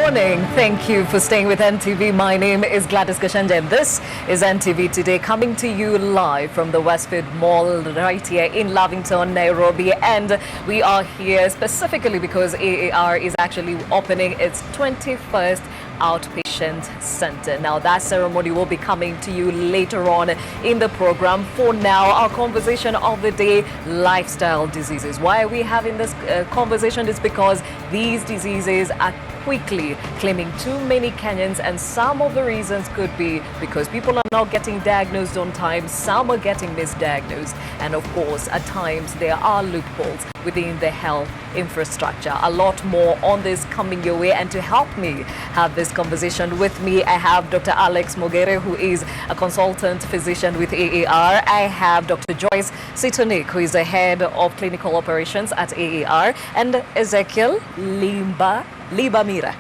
morning. Thank you for staying with NTV. My name is Gladys Gachanja, and this is NTV Today, coming to you live from the Westfield Mall right here in Lavington, Nairobi. And we are here specifically because AAR is actually opening its 21st Outpatient Center. Now, that ceremony will be coming to you later on in the program. For now, our conversation of the day, lifestyle diseases. Why are we having this conversation is because these diseases are quickly claiming too many Kenyans, and some of the reasons could be because people are not getting diagnosed on time, some are getting misdiagnosed, and of course at times there are loopholes within the health infrastructure. A lot more on this coming your way, and to help me have this conversation with me, I have Dr. Alex Mogere, who is a consultant physician with AAR. I have Dr. Joyce Sitonik, who is the head of clinical operations at AAR, and Ezekiel Libamira,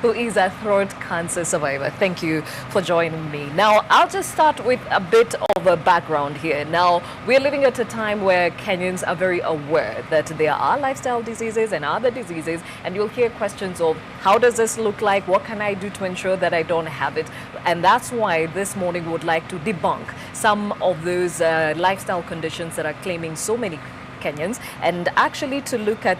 who is a throat cancer survivor. Thank you for joining me. Now, I'll just start with a bit of a background here. Now, we're living at a time where Kenyans are very aware that there are lifestyle diseases and other diseases, and you'll hear questions of how does this look like? What can I do to ensure that I don't have it? And that's why this morning we would like to debunk some of those lifestyle conditions that are claiming so many Kenyans, and actually to look at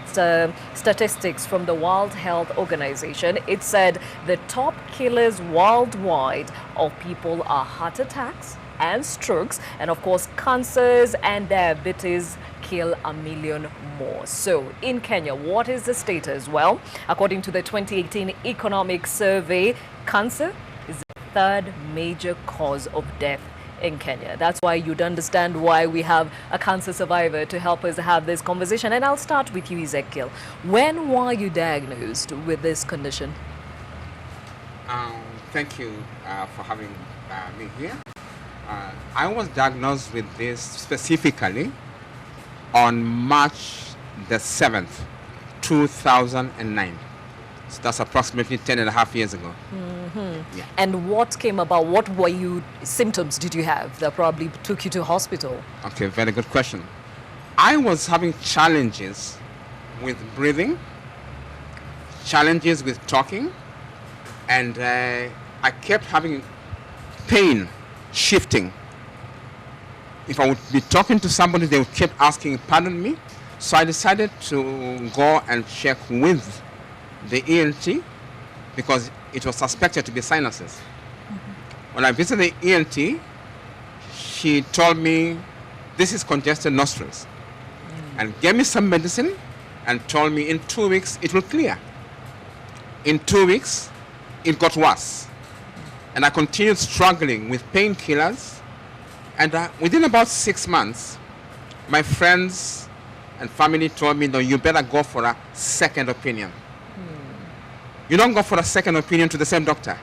statistics from the World Health Organization. It said the top killers worldwide of people are heart attacks and strokes, and of course cancers and diabetes kill 1 million more. So in Kenya, what is the status? Well, according to the 2018 economic survey, cancer is the third major cause of death in Kenya. That's why you'd understand why we have a cancer survivor to help us have this conversation. And I'll start with you, Ezekiel. When were you diagnosed with this condition? Thank you for having me here. I was diagnosed with this specifically on March the 7th, 2009. So that's approximately 10 and a half years ago. Mm-hmm. Yeah. And what came about? What symptoms did you have that probably took you to hospital? Okay, very good question. I was having challenges with breathing, challenges with talking, and I kept having pain shifting. If I would be talking to somebody, they would keep asking, pardon me. So I decided to go and check with the ENT because it was suspected to be sinuses. Mm-hmm. When I visited the ENT, she told me this is congested nostrils and gave me some medicine and told me in 2 weeks it will clear. In 2 weeks, it got worse. And I continued struggling with painkillers. And within about 6 months, my friends and family told me, no, you better go for a second opinion. You don't go for a second opinion to the same doctor.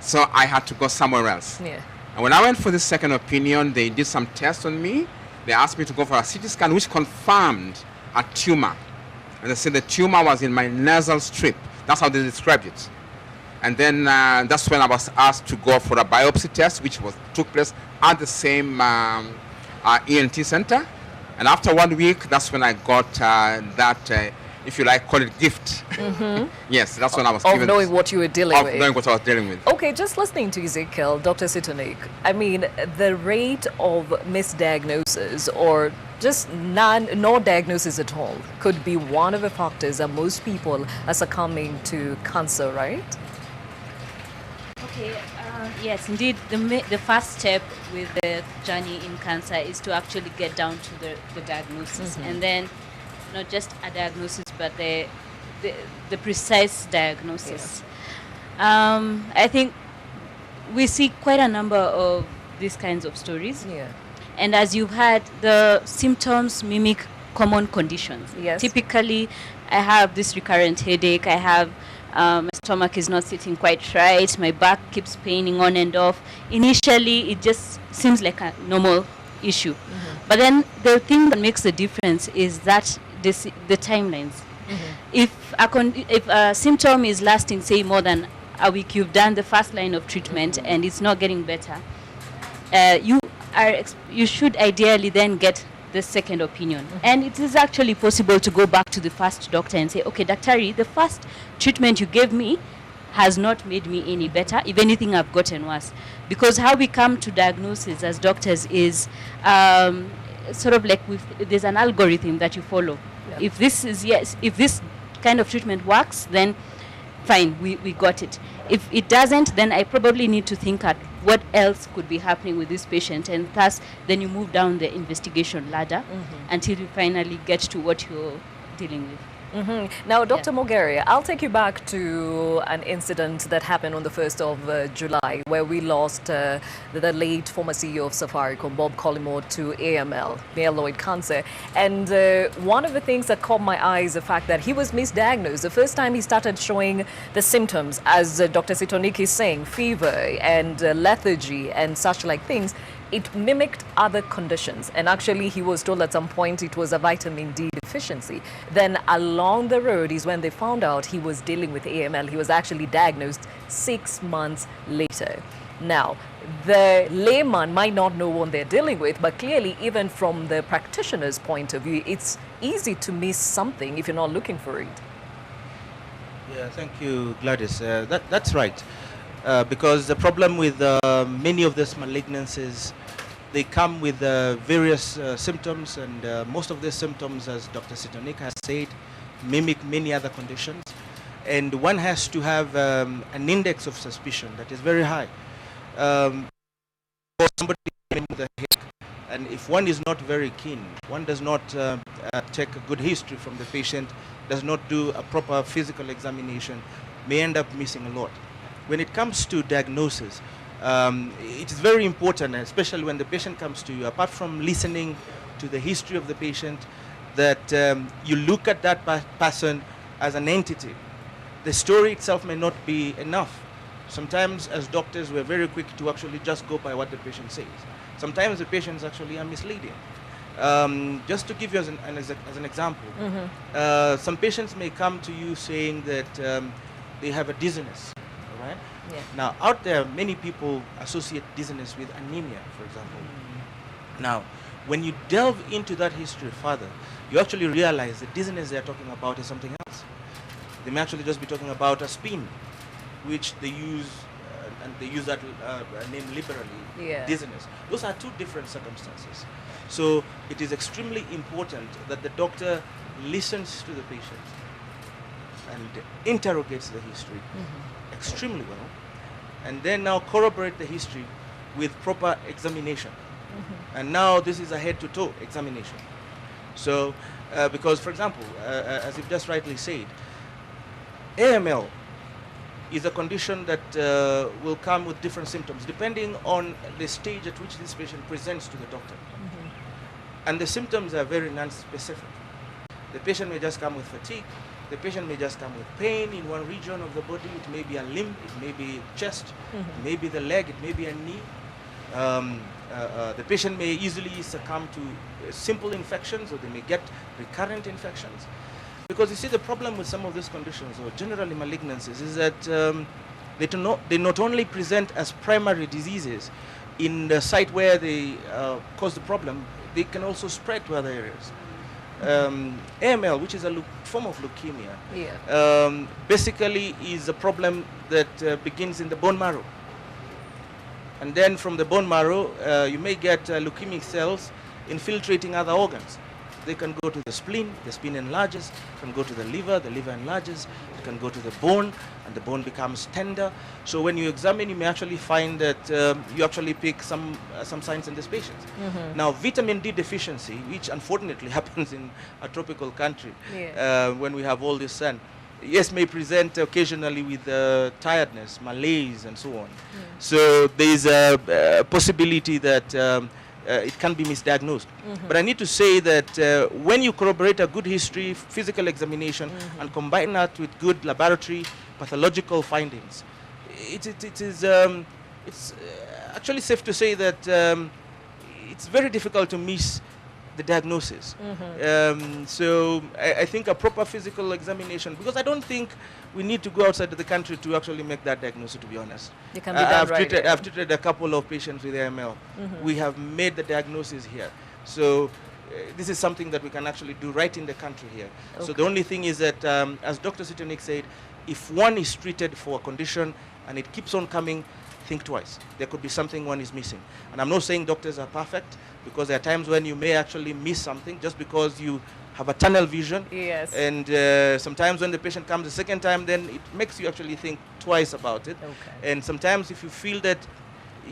So I had to go somewhere else. Yeah. And when I went for the second opinion, they did some tests on me. They asked me to go for a CT scan, which confirmed a tumor. And they said the tumor was in my nasal strip. That's how they described it. And then that's when I was asked to go for a biopsy test, which took place at the same ENT center. And after 1 week, that's when I got that if you like, call it gift. Mm-hmm. Yes, that's when I was given. Of knowing what you were dealing with. Of knowing what I was dealing with. Okay, just listening to Ezekiel, Dr. Sitonik, I mean, the rate of misdiagnosis or just no diagnosis at all could be one of the factors that most people are succumbing to cancer, right? Okay, yes, indeed. The first step with the journey in cancer is to actually get down to the diagnosis. Mm-hmm. And then not just a diagnosis, but the precise diagnosis. Yeah. I think we see quite a number of these kinds of stories. Yeah. And as you've heard, the symptoms mimic common conditions. Yes. Typically, I have this recurrent headache. I have my stomach is not sitting quite right. My back keeps paining on and off. Initially, it just seems like a normal issue. Mm-hmm. But then the thing that makes the difference is that the timelines. Mm-hmm. If a symptom is lasting, say, more than a week, you've done the first line of treatment, mm-hmm. and it's not getting better, you should ideally then get the second opinion. And it is actually possible to go back to the first doctor and say, okay, Daktari, the first treatment you gave me has not made me any better. If anything, I've gotten worse. Because how we come to diagnosis as doctors is sort of like there's an algorithm that you follow. Yeah. If this is yes, if this kind of treatment works, then fine, we got it. If it doesn't, then I probably need to think at what else could be happening with this patient, and thus then you move down the investigation ladder until you finally get to what you're dealing with. Now, Dr. Mogeri, I'll take you back to an incident that happened on the 1st of July, where we lost the late former CEO of Safaricom, Bob Collymore, to AML, myeloid cancer. And one of the things that caught my eye is the fact that he was misdiagnosed. The first time he started showing the symptoms, as Dr. Sitonik is saying, fever and lethargy and such like things, it mimicked other conditions. And actually, he was told at some point it was a vitamin D deficiency. Then along the road is when they found out he was dealing with AML. He was actually diagnosed 6 months later. Now, the layman might not know what they're dealing with, but clearly, even from the practitioner's point of view, it's easy to miss something if you're not looking for it. Yeah, thank you, Gladys. That's right. Because the problem with many of these malignancies, they come with various symptoms, and most of these symptoms, as Dr. Sitonik has said, mimic many other conditions. And one has to have an index of suspicion that is very high. For somebody with a headache, and if one is not very keen, one does not take a good history from the patient, does not do a proper physical examination, may end up missing a lot. When it comes to diagnosis, it is very important, especially when the patient comes to you, apart from listening to the history of the patient, that you look at that person as an entity. The story itself may not be enough. Sometimes as doctors, we're very quick to actually just go by what the patient says. Sometimes the patients actually are misleading. Just to give you as an example, some patients may come to you saying that they have a dizziness. Right? Yeah. Now, out there, many people associate dizziness with anemia, for example. Now, when you delve into that history further, you actually realize the dizziness they're talking about is something else. They may actually just be talking about a spin, which they use, and they use that name liberally, dizziness. Those are two different circumstances. So it is extremely important that the doctor listens to the patient and interrogates the history extremely well, and then now corroborate the history with proper examination. And now this is a head-to-toe examination. So, because for example, as you've just rightly said, AML is a condition that will come with different symptoms depending on the stage at which this patient presents to the doctor. And the symptoms are very non-specific. The patient may just come with fatigue. The patient may just come with pain in one region of the body. It may be a limb, it may be chest, it may be the leg, it may be a knee. The patient may easily succumb to simple infections, or they may get recurrent infections. Because you see, the problem with some of these conditions, or generally malignancies, is that they not only present as primary diseases in the site where they cause the problem, they can also spread to other areas. AML, which is a form of leukemia, basically is a problem that begins in the bone marrow. And then from the bone marrow, you may get leukemic cells infiltrating other organs. They can go to the spleen enlarges, can go to the liver enlarges, it can go to the bone, and the bone becomes tender. So when you examine, you may actually find that you actually pick some signs in these patients. Now, vitamin D deficiency, which unfortunately happens in a tropical country when we have all this sun, yes, may present occasionally with tiredness, malaise, and so on. So there is a possibility that it can be misdiagnosed. But I need to say that when you corroborate a good history, physical examination, and combine that with good laboratory pathological findings, it's actually safe to say that it's very difficult to miss the diagnosis. So I think a proper physical examination, because I don't think we need to go outside of the country to actually make that diagnosis, to be honest. It can be done right. I've treated a couple of patients with AML. We have made the diagnosis here. So this is something that we can actually do right in the country here. So Okay. the only thing is that, as Dr. Sitonik said, if one is treated for a condition and it keeps on coming, think twice. There could be something one is missing. And I'm not saying doctors are perfect, because there are times when you may actually miss something just because you have a tunnel vision. Yes. And sometimes when the patient comes the second time, then it makes you actually think twice about it. Okay. And sometimes if you feel that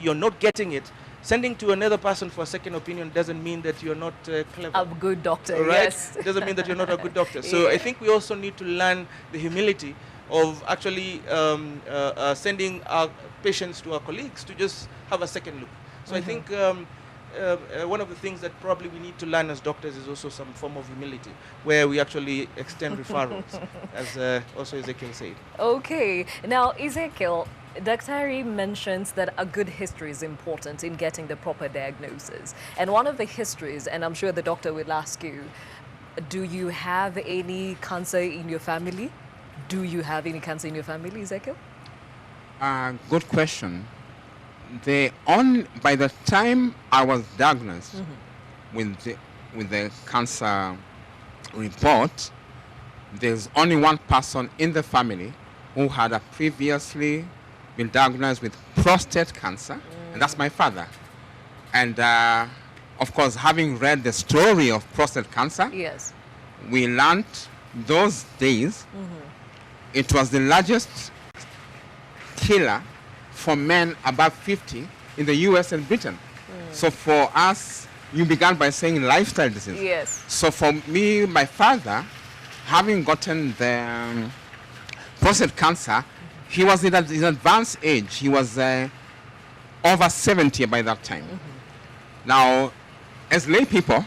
you're not getting it, sending to another person for a second opinion doesn't mean that you're not clever. A good doctor, All right? yes. It doesn't mean that you're not a good doctor. So I Yeah. think we also need to learn the humility of actually sending our patients to our colleagues to just have a second look. So I think one of the things that probably we need to learn as doctors is also some form of humility, where we actually extend referrals, as also Ezekiel said. Okay. Now, Ezekiel, Dr. mentions that a good history is important in getting the proper diagnosis. And one of the histories, and I'm sure the doctor will ask you, do you have any cancer in your family? Do you have any cancer in your family, Ezekiel? Good question. By the time I was diagnosed with the cancer report, there's only one person in the family who had previously been diagnosed with prostate cancer, and that's my father. And of course, having read the story of prostate cancer, Yes. we learned those days it was the largest killer for men above 50 in the US and Britain. So for us, you began by saying lifestyle disease. Yes. So for me, my father, having gotten the prostate cancer, he was in his advanced age. He was over 70 by that time. Now, as lay people,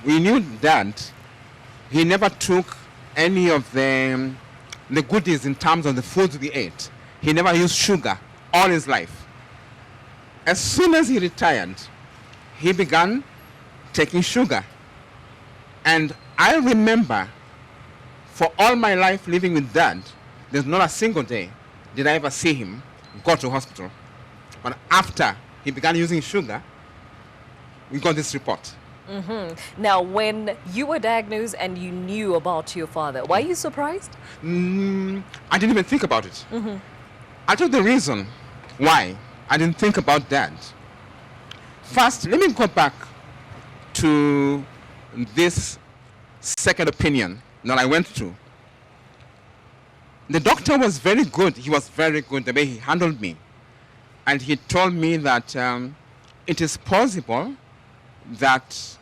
we knew that he never took any of the goodies in terms of the foods we ate. He never used sugar all his life. As soon as he retired, he began taking sugar. And I remember, for all my life living with Dad, there's not a single day did I ever see him go to hospital. But after he began using sugar, we got this report. Now, when you were diagnosed and you knew about your father, were you surprised? I didn't even think about it. I told the reason why I didn't think about that. First, let me go back to this second opinion that I went through. The doctor was very good. He was very good the way he handled me. And he told me that it is possible that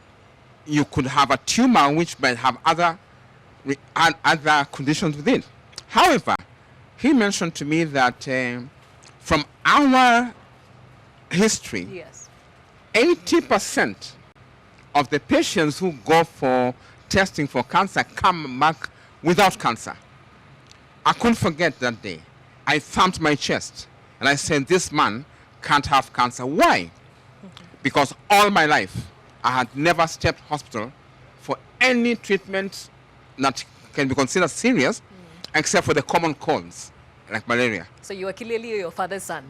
you could have a tumor which might have other conditions with it. However, he mentioned to me that from our history, Yes. 80% of the patients who go for testing for cancer come back without cancer. I couldn't forget that day. I thumped my chest and I said, this man can't have cancer. Why? Because all my life, I had never stepped hospital for any treatment that can be considered serious, except for the common colds, like malaria. So you were clearly your father's son.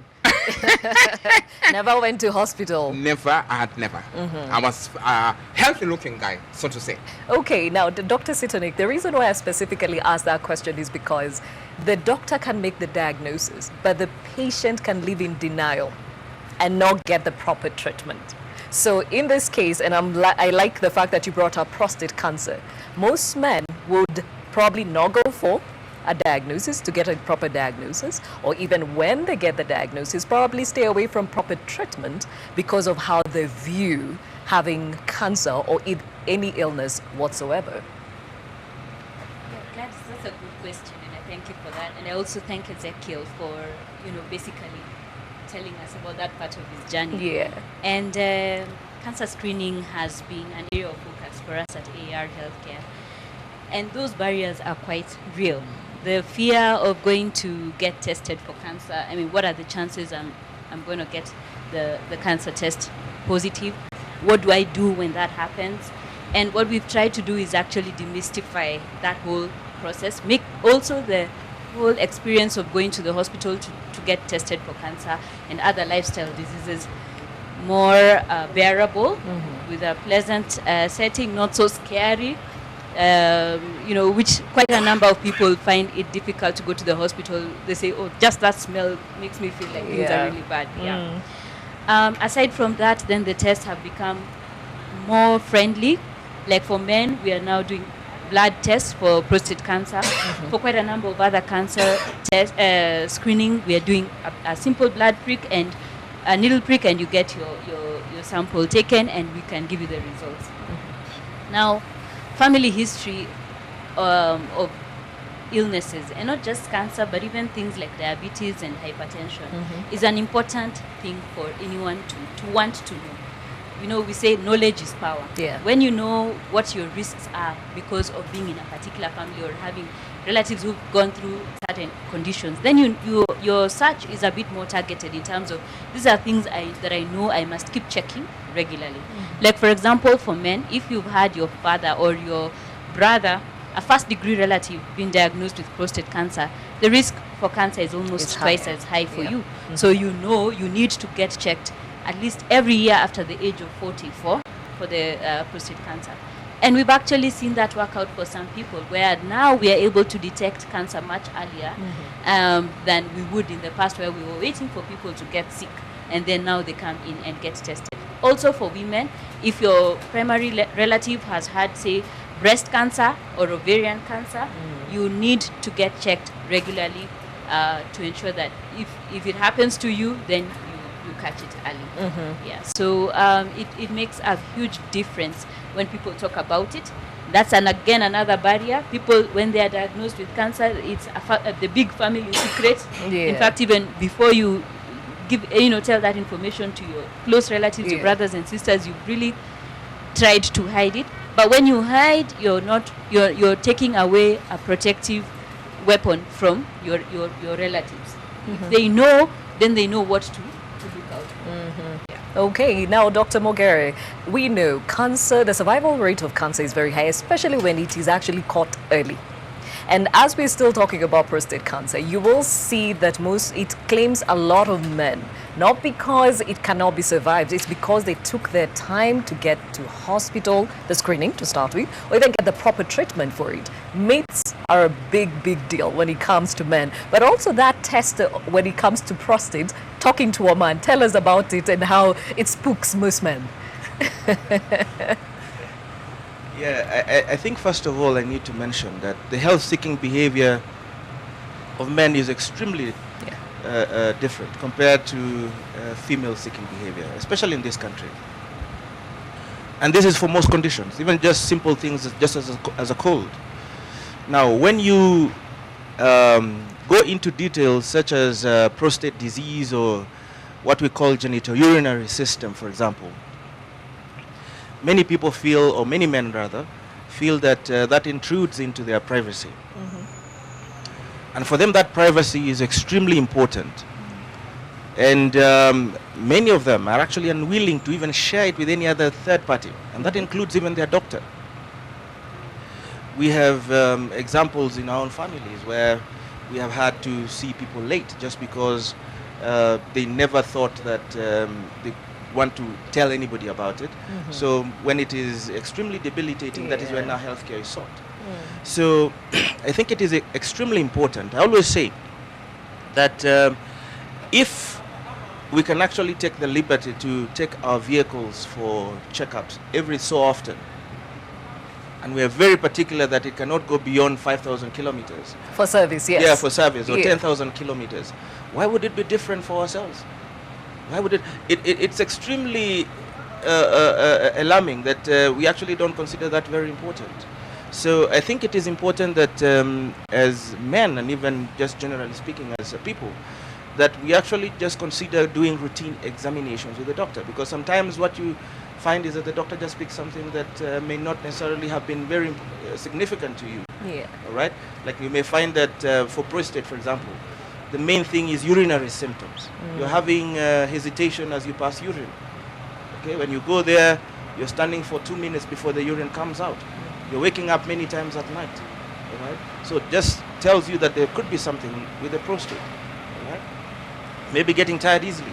Never went to hospital. Never, I had never. I was a healthy looking guy, so to say. Okay, now, Dr. Sitonik, the reason why I specifically asked that question is because the doctor can make the diagnosis, but the patient can live in denial and not get the proper treatment. So in this case, and I like the fact that you brought up prostate cancer, most men would probably not go for a diagnosis to get a proper diagnosis, or even when they get the diagnosis, probably stay away from proper treatment because of how they view having cancer or any illness whatsoever. Yeah, Gladys, that's a good question, and I thank you for that. And I also thank Ezekiel for, basically telling us about that part of his journey. Yeah. And cancer screening has been an area of focus for us at AAR Healthcare. And those barriers are quite real. The fear of going to get tested for cancer, what are the chances I'm going to get the cancer test positive? What do I do when that happens? And what we've tried to do is actually demystify that whole process, make also the whole experience of going to the hospital to get tested for cancer and other lifestyle diseases more bearable, with a pleasant setting, not so scary. Which quite a number of people find it difficult to go to the hospital. They say, oh, just that smell makes me feel like things are really bad. Aside from that, then the tests have become more friendly. Like for men, we are now doing blood tests for prostate cancer. For quite a number of other cancer screening, we are doing a simple blood prick and a needle prick, and you get your sample taken, and we can give you the results. Now, family history of illnesses, and not just cancer, but even things like diabetes and hypertension, is an important thing for anyone to want to know. We say knowledge is power. When you know what your risks are because of being in a particular family or having relatives who've gone through certain conditions, then your search is a bit more targeted in terms of these are things that I know I must keep checking regularly. Like for example, for men, if you've had your father or your brother, a first-degree relative, been diagnosed with prostate cancer, the risk for cancer is almost twice as high for you. So you need to get checked at least every year after the age of 44 for the prostate cancer. And we've actually seen that work out for some people, where now we are able to detect cancer much earlier than we would in the past, where we were waiting for people to get sick, and then now they come in and get tested. Also for women, if your primary relative has had, say, breast cancer or ovarian cancer, you need to get checked regularly to ensure that if it happens to you, then you catch it early. So it makes a huge difference when people talk about it. That's again another barrier. People, when they are diagnosed with cancer, it's the big family secret. In fact, even before you tell that information to your close relatives, your brothers and sisters, you've really tried to hide it. But when you hide, you're taking away a protective weapon from your relatives. If they know, then they know what to look out for. Okay, now Dr. Mogere, we know the survival rate of cancer is very high, especially when it is actually caught early. And as we're still talking about prostate cancer, you will see that it claims a lot of men, not because it cannot be survived, it's because they took their time to get to hospital, the screening to start with, or even get the proper treatment for it. Myths are a big, big deal when it comes to men, but also that test when it comes to prostate, talking to a man, tell us about it and how it spooks most men. I think first of all I need to mention that the health-seeking behavior of men is extremely different compared to female-seeking behavior, especially in this country. And this is for most conditions, even just simple things, just as a cold. Now, when you go into details such as prostate disease or what we call genitourinary system, for example, many people feel, or many men rather, feel that that intrudes into their privacy. And for them, that privacy is extremely important. And many of them are actually unwilling to even share it with any other third party, and that includes even their doctor. We have examples in our own families where we have had to see people late just because they never thought that they want to tell anybody about it. So when it is extremely debilitating, that is when our healthcare is sought. So I think it is extremely important. I always say that if we can actually take the liberty to take our vehicles for checkups every so often, and we are very particular that it cannot go beyond 5,000 kilometers. For service, yes. Yeah, for service, or 10,000 kilometers. Why would it be different for ourselves? Why would it? It's extremely alarming that we actually don't consider that very important. So I think it is important that as men, and even just generally speaking as people, that we actually just consider doing routine examinations with the doctor, because sometimes what you find is that the doctor just picks something that may not necessarily have been very significant to you. All right? Like you may find that for prostate, for example, the main thing is urinary symptoms. You're having hesitation as you pass urine. Okay, when you go there, you're standing for 2 minutes before the urine comes out. You're waking up many times at night. All right? So it just tells you that there could be something with the prostate. All right? Maybe getting tired easily.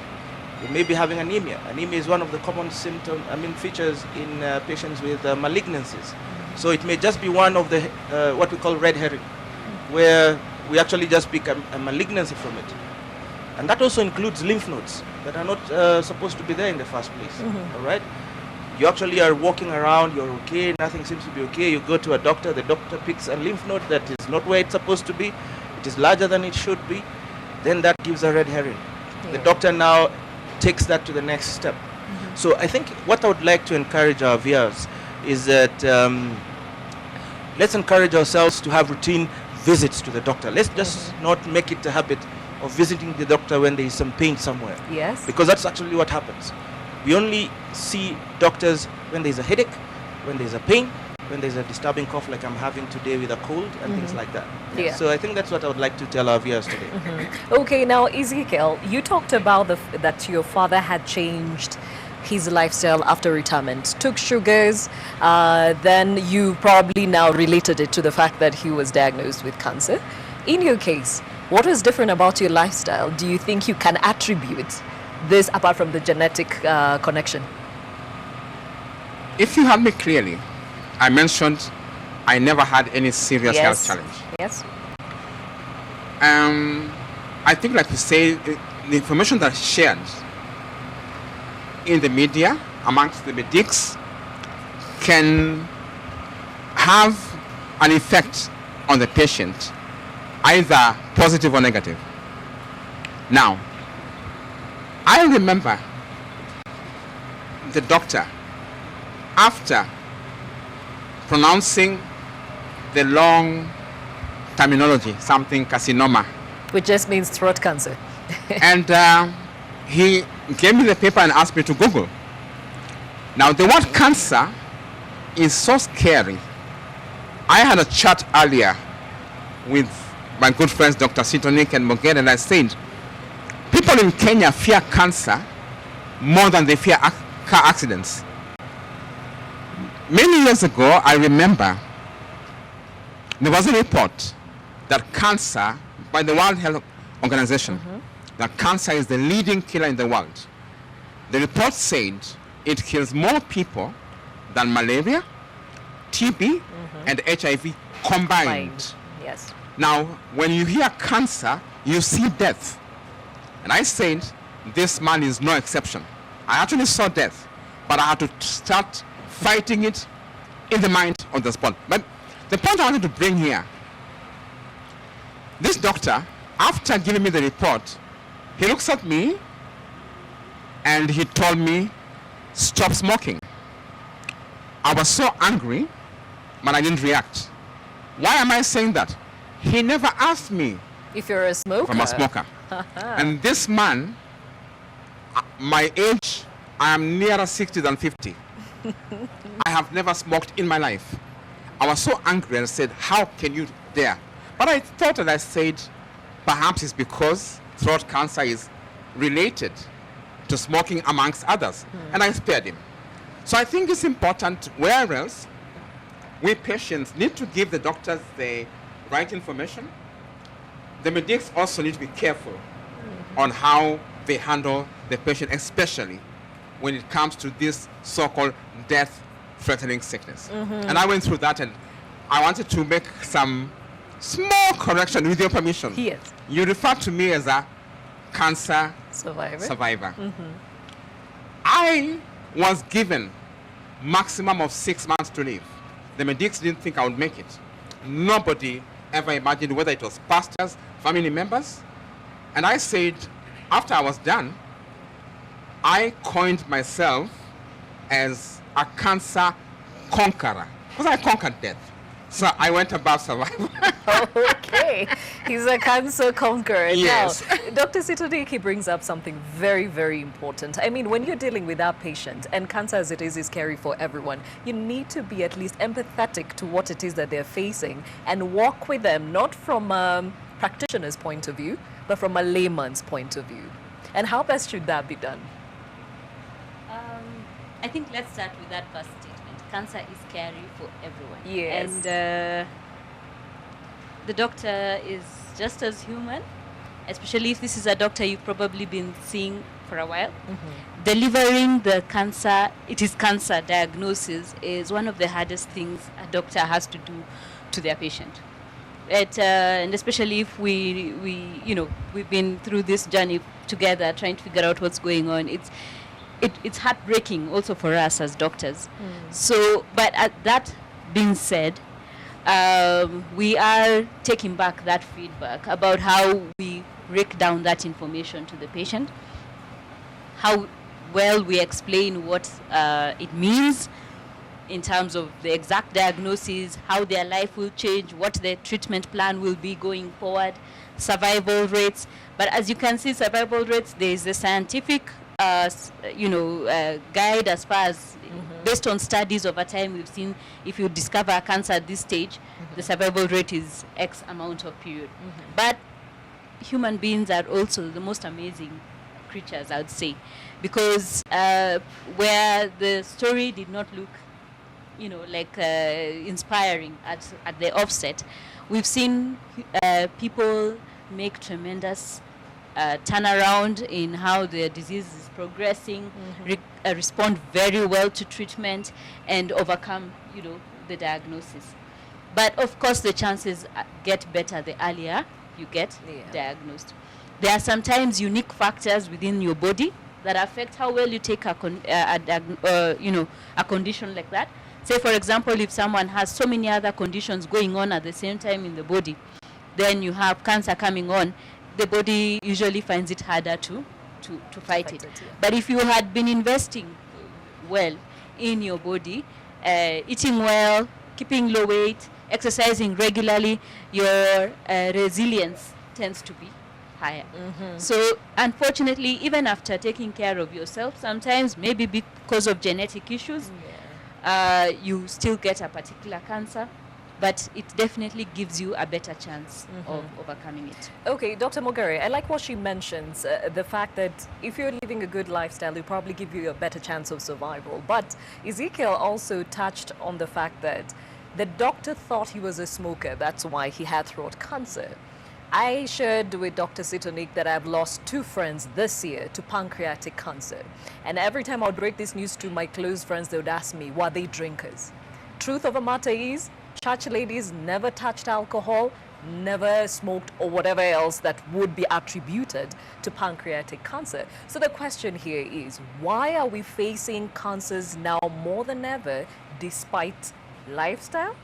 You may be having anemia. Anemia is one of the common features in patients with malignancies. So it may just be one of the what we call red herring, where we actually just pick a malignancy from it. And that also includes lymph nodes that are not supposed to be there in the first place. All right? You actually are walking around, you're okay, nothing seems to be okay. You go to a doctor, the doctor picks a lymph node that is not where it's supposed to be. It is larger than it should be. Then that gives a red herring. Yeah. The doctor now takes that to the next step. So I think what I would like to encourage our viewers is that let's encourage ourselves to have routine visits to the doctor. Let's just not make it a habit of visiting the doctor when there is some pain somewhere. Yes. Because that's actually what happens. We only see doctors when there's a headache, when there's a pain, when there's a disturbing cough like I'm having today with a cold and things like that. Yeah. So I think that's what I would like to tell our viewers today. Okay, now Ezekiel, you talked about that your father had changed his lifestyle after retirement, took sugars, then you probably now related it to the fact that he was diagnosed with cancer. In your case, what was different about your lifestyle? Do you think you can attribute this apart from the genetic connection? If you heard me clearly, I mentioned I never had any serious health challenge. Yes. I think, like you say, the information that's shared in the media amongst the medics can have an effect on the patient, either positive or negative. Now, I remember the doctor, after pronouncing the long terminology, something carcinoma, which just means throat cancer. and he gave me the paper and asked me to Google. Now, the word cancer is so scary. I had a chat earlier with my good friends, Dr. Sitonik and Moged, and I said, people in Kenya fear cancer more than they fear car accidents. Many years ago, I remember there was a report that cancer, by the World Health Organization, that cancer is the leading killer in the world. The report said it kills more people than malaria, TB, and HIV combined. Yes. Now, when you hear cancer, you see death. And I said, this man is no exception. I actually saw death, but I had to start fighting it in the mind on the spot. But the point I wanted to bring here, this doctor, after giving me the report, he looks at me and he told me, stop smoking. I was so angry, but I didn't react. Why am I saying that? He never asked me if you're a smoker. if I'm a smoker. And this man, my age, I am nearer 60 than 50. I have never smoked in my life. I was so angry and said, how can you dare? But I thought and I said, perhaps it's because throat cancer is related to smoking amongst others. And I spared him. So I think it's important, whereas we patients need to give the doctors the right information, the medics also need to be careful on how they handle the patient, especially when it comes to this so-called death-threatening sickness. And I went through that, and I wanted to make some small correction with your permission. Yes. You refer to me as a cancer survivor. I was given maximum of 6 months to live. The medics didn't think I would make it. Nobody ever imagined, whether it was pastors, family members. And I said, after I was done, I coined myself as a cancer conqueror, because I conquered death. So I went above survival. Okay, he's a cancer conqueror. Yes. Now, Dr. Sitodiki brings up something very, very important. I mean, when you're dealing with that patient, and cancer as it is scary for everyone, you need to be at least empathetic to what it is that they're facing and walk with them, not from a practitioner's point of view, but from a layman's point of view. And how best should that be done? I think let's start with that first statement. Cancer is scary for everyone. Yes. And the doctor is just as human, especially if this is a doctor you've probably been seeing for a while. Delivering the cancer, it is cancer diagnosis, is one of the hardest things a doctor has to do to their patient. And especially if we've been through this journey together, trying to figure out what's going on. It's heartbreaking also for us as doctors. So, but that being said, we are taking back that feedback about how we break down that information to the patient, how well we explain what it means in terms of the exact diagnosis, how their life will change, what their treatment plan will be going forward, survival rates. But as you can see, survival rates, there is a scientific guide as far as based on studies over time. We've seen if you discover a cancer at this stage, the survival rate is X amount of period. But human beings are also the most amazing creatures, I would say, because where the story did not look inspiring at the offset, we've seen people make tremendous turnaround in how the disease is progressing, respond very well to treatment, and overcome, the diagnosis. But of course, the chances get better the earlier you get diagnosed. There are sometimes unique factors within your body that affect how well you take a condition like that. Say, for example, if someone has so many other conditions going on at the same time in the body, then you have cancer coming on, the body usually finds it harder to fight it. But if you had been investing well in your body, eating well, keeping low weight, exercising regularly, your resilience tends to be higher. So unfortunately, even after taking care of yourself, sometimes maybe because of genetic issues, you still get a particular cancer, but it definitely gives you a better chance of overcoming it. Okay, Dr. Mogari, I like what she mentions, the fact that if you're living a good lifestyle, it'll probably give you a better chance of survival. But Ezekiel also touched on the fact that the doctor thought he was a smoker. That's why he had throat cancer. I shared with Dr. Sitonik that I've lost 2 friends this year to pancreatic cancer. And every time I would break this news to my close friends, they would ask me, were they drinkers? Truth of the matter is, church ladies never touched alcohol, never smoked, or whatever else that would be attributed to pancreatic cancer. So the question here is, why are we facing cancers now more than ever, despite lifestyle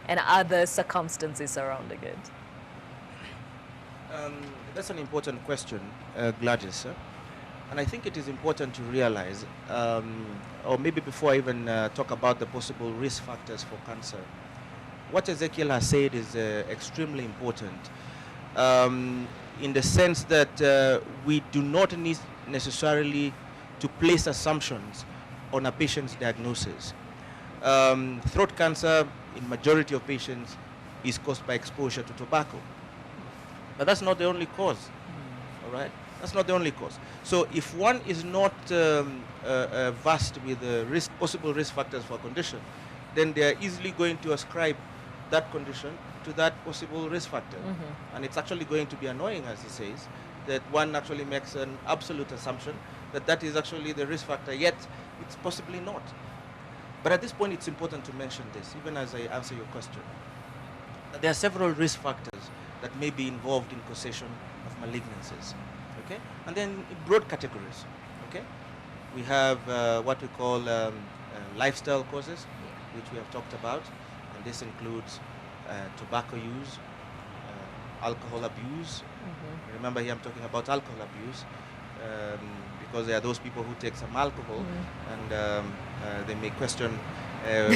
and other circumstances surrounding it? That's an important question, Gladys. And I think it is important to realize, or maybe before I even talk about the possible risk factors for cancer, what Ezekiel has said is extremely important in the sense that we do not need necessarily to place assumptions on a patient's diagnosis. Throat cancer, in majority of patients, is caused by exposure to tobacco. But that's not the only cause, all right? That's not the only cause. So if one is not versed with the possible risk factors for a condition, then they are easily going to ascribe that condition to that possible risk factor. And it's actually going to be annoying, as he says, that one actually makes an absolute assumption that that is actually the risk factor, yet it's possibly not. But at this point, it's important to mention this, even as I answer your question. There are several risk factors that may be involved in causation of malignancies, okay? And then in broad categories, okay? We have what we call lifestyle causes, which we have talked about, and this includes tobacco use, alcohol abuse. Remember here I'm talking about alcohol abuse, because there are those people who take some alcohol and they may question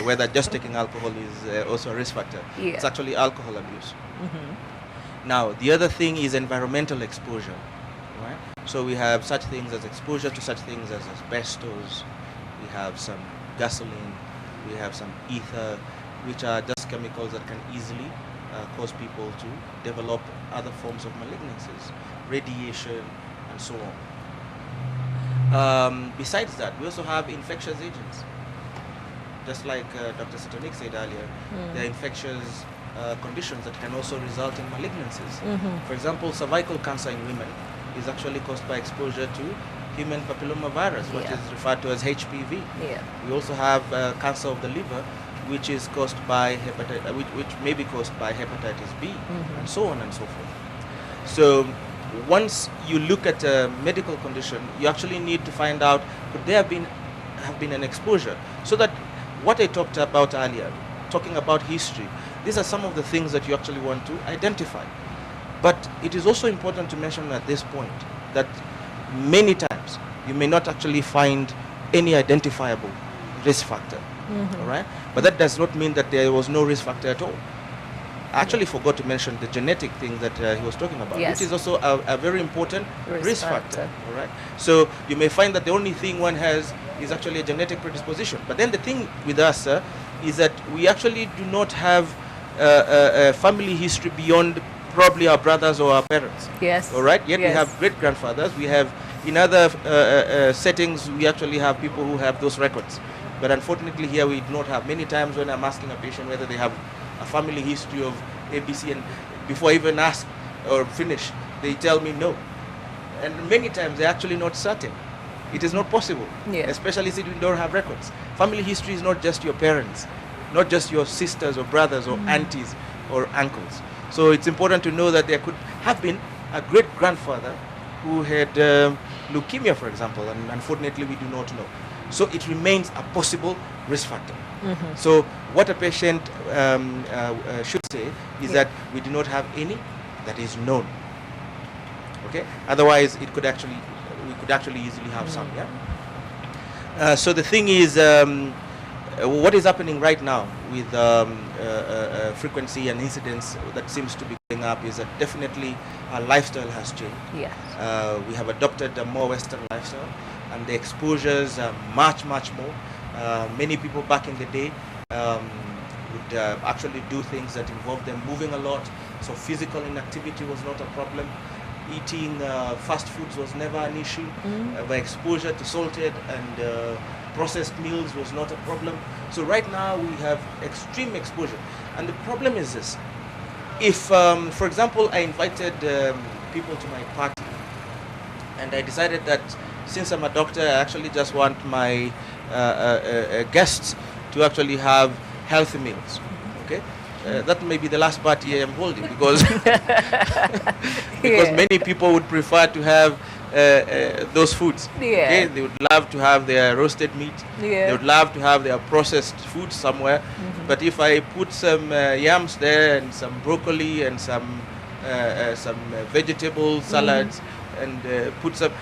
whether just taking alcohol is also a risk factor. It's actually alcohol abuse. Now, the other thing is environmental exposure, right? So we have such things as exposure to such things as asbestos, we have some gasoline, we have some ether, which are just chemicals that can easily cause people to develop other forms of malignancies, radiation, and so on. Besides that, we also have infectious agents. Just like Dr. Sitonik said earlier, there are infectious conditions that can also result in malignancies. For example, cervical cancer in women is actually caused by exposure to human papillomavirus, what is referred to as HPV. Yeah. We also have cancer of the liver, which is caused by which may be caused by hepatitis B, and so on and so forth. So once you look at a medical condition, you actually need to find out, could there have been an exposure, so that what I talked about earlier, talking about history, these are some of the things that you actually want to identify. But it is also important to mention at this point that many times you may not actually find any identifiable risk factor. All right, but that does not mean that there was no risk factor at all. I actually forgot to mention the genetic thing that he was talking about, which is also a very important risk factor. All right, so you may find that the only thing one has is actually a genetic predisposition. But then the thing with us is that we actually do not have a family history beyond probably our brothers or our parents. Yes. All right. Yet we have great grandfathers. We have in other settings we actually have people who have those records. But unfortunately here we do not have. Many times when I'm asking a patient whether they have a family history of ABC, and before I even ask or finish, they tell me no. And many times they're actually not certain. It is not possible, especially since we don't have records. Family history is not just your parents, not just your sisters or brothers or aunties or uncles. So it's important to know that there could have been a great-grandfather who had leukemia, for example, and unfortunately we do not know. So it remains a possible risk factor. So what a patient should say is that we do not have any that is known. Okay. Otherwise, we could actually easily have some. Yeah. So the thing is, what is happening right now with frequency and incidence that seems to be going up is that definitely our lifestyle has changed. Yes. We have adopted a more Western lifestyle, and the exposures are much more. Many people back in the day would actually do things that involve them moving a lot, so physical inactivity was not a problem. Eating fast foods was never an issue. The exposure to salted and processed meals was not a problem. So right now we have extreme exposure, and the problem is this: if, for example, I invited people to my party, and I decided that since I'm a doctor, I actually just want my guests to actually have healthy meals. Okay, that may be the last party I am holding, because because many people would prefer to have those foods. Okay, they would love to have their roasted meat. They would love to have their processed food somewhere. But if I put some yams there and some broccoli and some vegetable salads, and put some,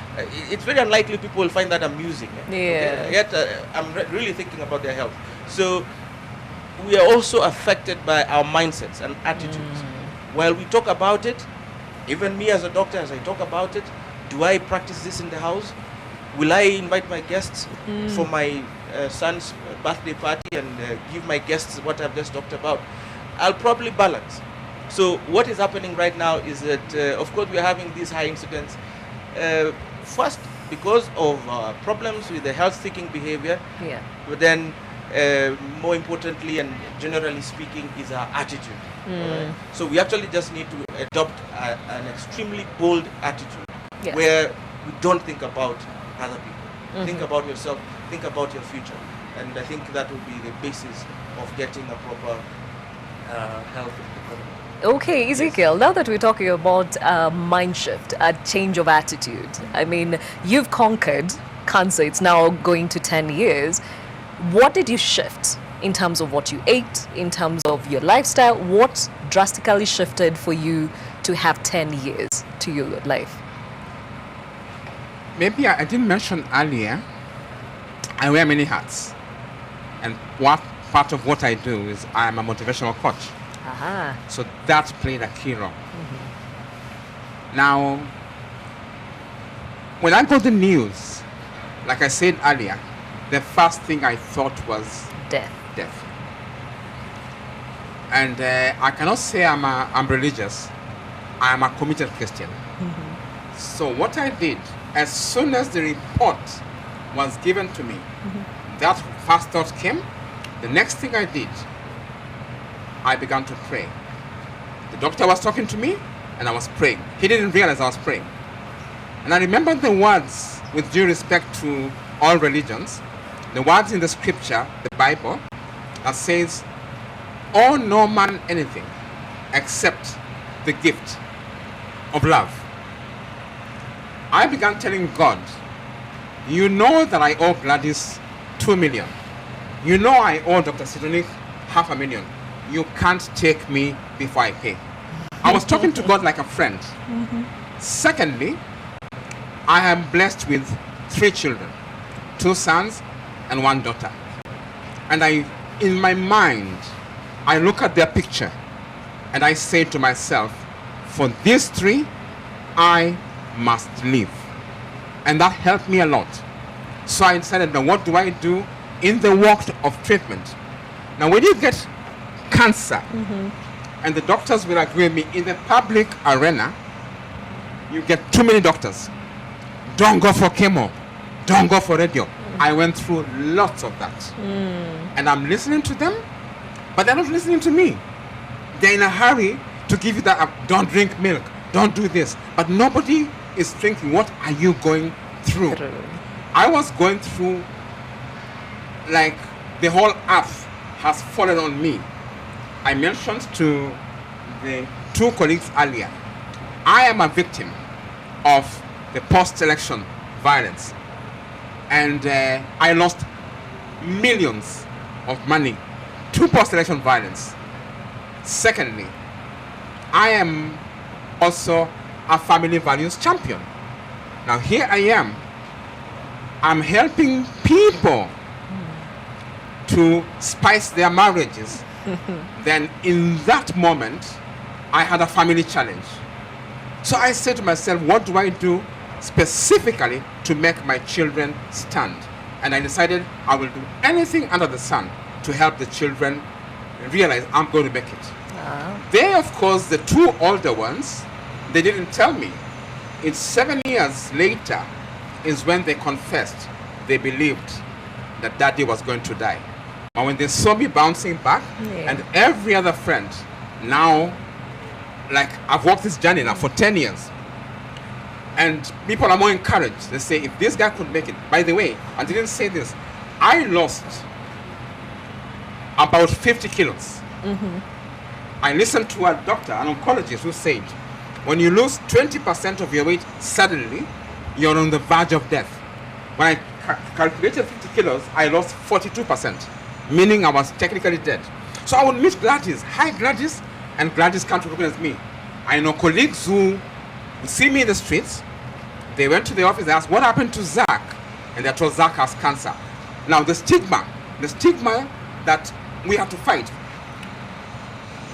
it's very unlikely people will find that amusing. Okay? Yet I'm really thinking about their health. So we are also affected by our mindsets and attitudes. While we talk about it, even me as a doctor, as I talk about it, do I practice this in the house? Will I invite my guests for my son's birthday party and give my guests what I've just talked about? I'll probably balance. So what is happening right now is that, of course, we are having these high incidents. First, because of problems with the health-seeking behavior. But then, more importantly and generally speaking, is our attitude. Right? So we actually just need to adopt an extremely bold attitude, where we don't think about other people. Think about yourself. Think about your future. And I think that will be the basis of getting a proper health economy. Okay, Ezekiel, now that we're talking about mind shift, a change of attitude, I mean, you've conquered cancer, it's now going to 10 years. What did you shift in terms of what you ate, in terms of your lifestyle? What drastically shifted for you to have 10 years to your life? Maybe I didn't mention earlier, I wear many hats. And what part of what I do is I am a motivational coach. So that played a key role. Now, when I got the news, like I said earlier, the first thing I thought was death. And I cannot say I'm religious. I'm a committed Christian. So what I did, as soon as the report was given to me, that first thought came. The next thing I did, I began to pray. The doctor was talking to me, and I was praying. He didn't realize I was praying. And I remember the words, with due respect to all religions, the words in the scripture, the Bible, that says, owe no man anything except the gift of love. I began telling God, you know that I owe Gladys 2 million. You know I owe Dr. Sidonic 500,000. You can't take me before I pay. I was talking to God like a friend. Secondly, I am blessed with 3 children, 2 sons and 1 daughter. And in my mind, I look at their picture and I say to myself, for these 3, I must live. And that helped me a lot. So I decided, now what do I do in the work of treatment? Now when you get cancer, and the doctors will agree with me, in the public arena, you get too many doctors. Don't go for chemo. Don't go for radio. I went through lots of that. And I'm listening to them, but they're not listening to me. They're in a hurry to give you that, don't drink milk, don't do this. But nobody is thinking, what are you going through? I was going through, like, the whole earth has fallen on me. I mentioned to the 2 colleagues earlier, I am a victim of the post-election violence. And I lost millions of money to post-election violence. Secondly, I am also a family values champion. Now here I am. I'm helping people to spice their marriages. Then in that moment, I had a family challenge. So I said to myself, what do I do specifically to make my children stand? And I decided I will do anything under the sun to help the children realize I'm going to make it. They, of course, the 2 older ones, they didn't tell me. It's 7 years later is when they confessed they believed that daddy was going to die. And when they saw me bouncing back, and every other friend, now, like, I've walked this journey now for 10 years. And people are more encouraged. They say, if this guy could make it. By the way, I didn't say this. I lost about 50 kilos. I listened to a doctor, an oncologist, who said, when you lose 20% of your weight suddenly, you're on the verge of death. When I calculated 50 kilos, I lost 42%, meaning I was technically dead. So I would meet Gladys. Hi, Gladys. And Gladys can't recognize me. I know colleagues who see me in the streets. They went to the office, they asked, what happened to Zach? And they told Zach has cancer. Now the stigma that we have to fight.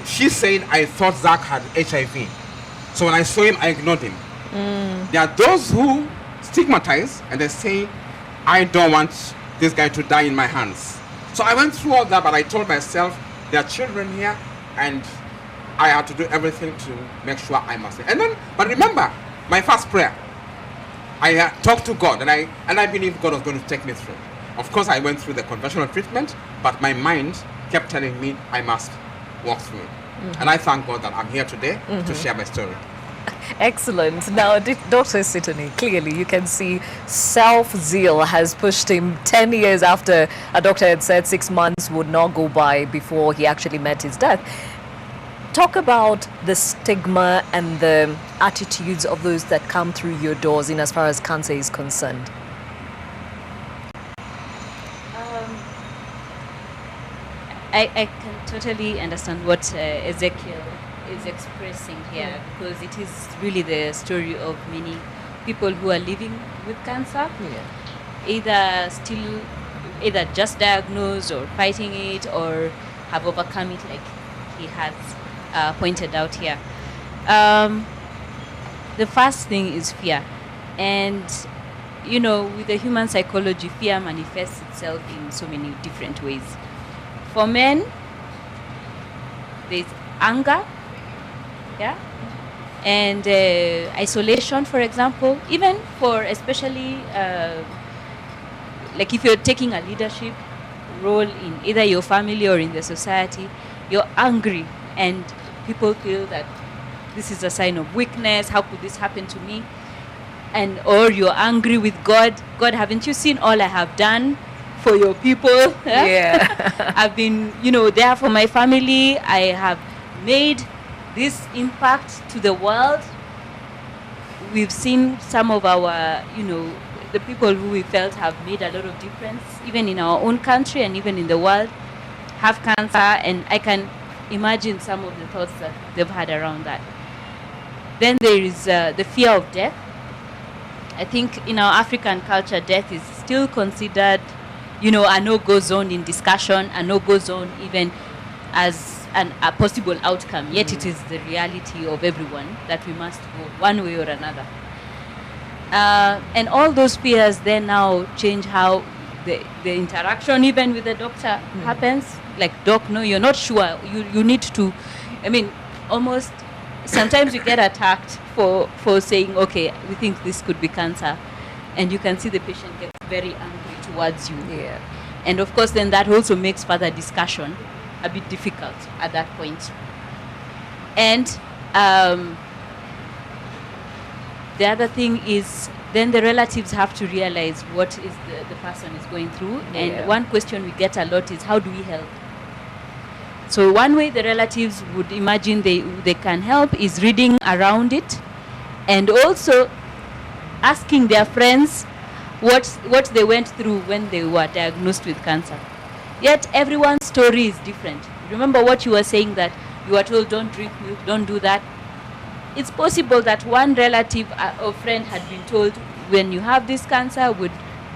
She said, I thought Zach had HIV. So when I saw him, I ignored him. There are those who stigmatize and they say, I don't want this guy to die in my hands. So I went through all that, but I told myself, there are children here, and I had to do everything to make sure I must. And then, but remember, my first prayer, I talked to God, and I believe God was going to take me through. Of course, I went through the conventional treatment, but my mind kept telling me I must walk through it. And I thank God that I'm here today to share my story. Excellent. Now, Dr. Sidonic, clearly you can see self-zeal has pushed him 10 years after a doctor had said 6 months would not go by before he actually met his death. Talk about the stigma and the attitudes of those that come through your doors in as far as cancer is concerned. I can totally understand what Ezekiel is expressing here, because it is really the story of many people who are living with cancer, either just diagnosed or fighting it or have overcome it, like he has pointed out here. The first thing is fear, and with the human psychology, fear manifests itself in so many different ways. For men, there's anger, and isolation, for example. Even for especially, like if you're taking a leadership role in either your family or in the society, you're angry, and people feel that this is a sign of weakness. How could this happen to me? or you're angry with God. God, haven't you seen all I have done for your people? Yeah. I've been, there for my family. I have made this impact to the world. We've seen some of our, the people who we felt have made a lot of difference, even in our own country and even in the world, have cancer, and I can imagine some of the thoughts that they've had around that. Then there is the fear of death. I think in our African culture, death is still considered, a no-go zone in discussion, a no-go zone even as a possible outcome. Yet it is the reality of everyone that we must go one way or another. And all those fears then now change how the interaction even with the doctor happens. Like, doc, no, you're not sure. You need to, almost sometimes you get attacked for saying, okay, we think this could be cancer. And you can see the patient gets very angry towards you. Yeah. And of course, then that also makes further discussion a bit difficult at that point. And the other thing is, then the relatives have to realize what is the person is going through. Yeah. And one question we get a lot is, how do we help? So one way the relatives would imagine they can help is reading around it, and also asking their friends what they went through when they were diagnosed with cancer. Yet everyone's story is different. Remember what you were saying, that you were told don't drink milk, don't do that. It's possible that one relative or friend had been told, when you have this cancer, would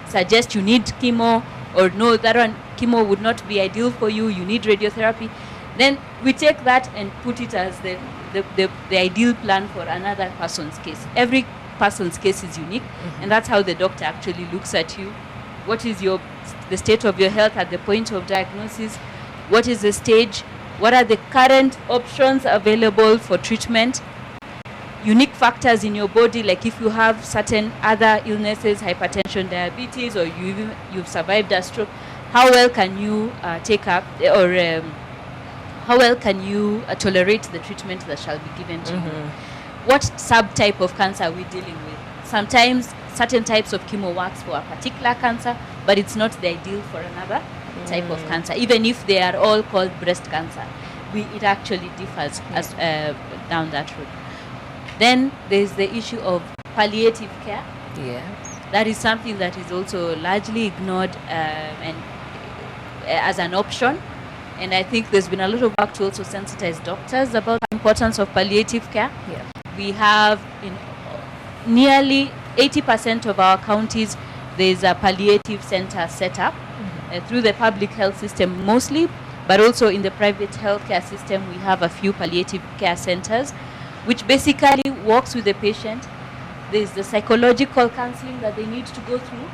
suggest you need chemo, or no, that one chemo would not be ideal for you, you need radiotherapy. Then we take that and put it as the ideal plan for another person's case. Every person's case is unique, and that's how the doctor actually looks at you. What is the state of your health at the point of diagnosis? What is the stage? What are the current options available for treatment? Unique factors in your body, like if you have certain other illnesses, hypertension, diabetes, or you've survived a stroke, how well can you take up, or how well can you tolerate the treatment that shall be given to you? What subtype of cancer are we dealing with? Sometimes certain types of chemo works for a particular cancer, but it's not the ideal for another type of cancer. Even if they are all called breast cancer, it actually differs as down that road. Then there's the issue of palliative care. Yeah. That is something that is also largely ignored and as an option. And I think there's been a lot of work to also sensitize doctors about the importance of palliative care. Yeah. We have in nearly 80% of our counties, there's a palliative center set up through the public health system mostly, but also in the private healthcare system, we have a few palliative care centers, which basically works with the patient. There's the psychological counseling that they need to go through.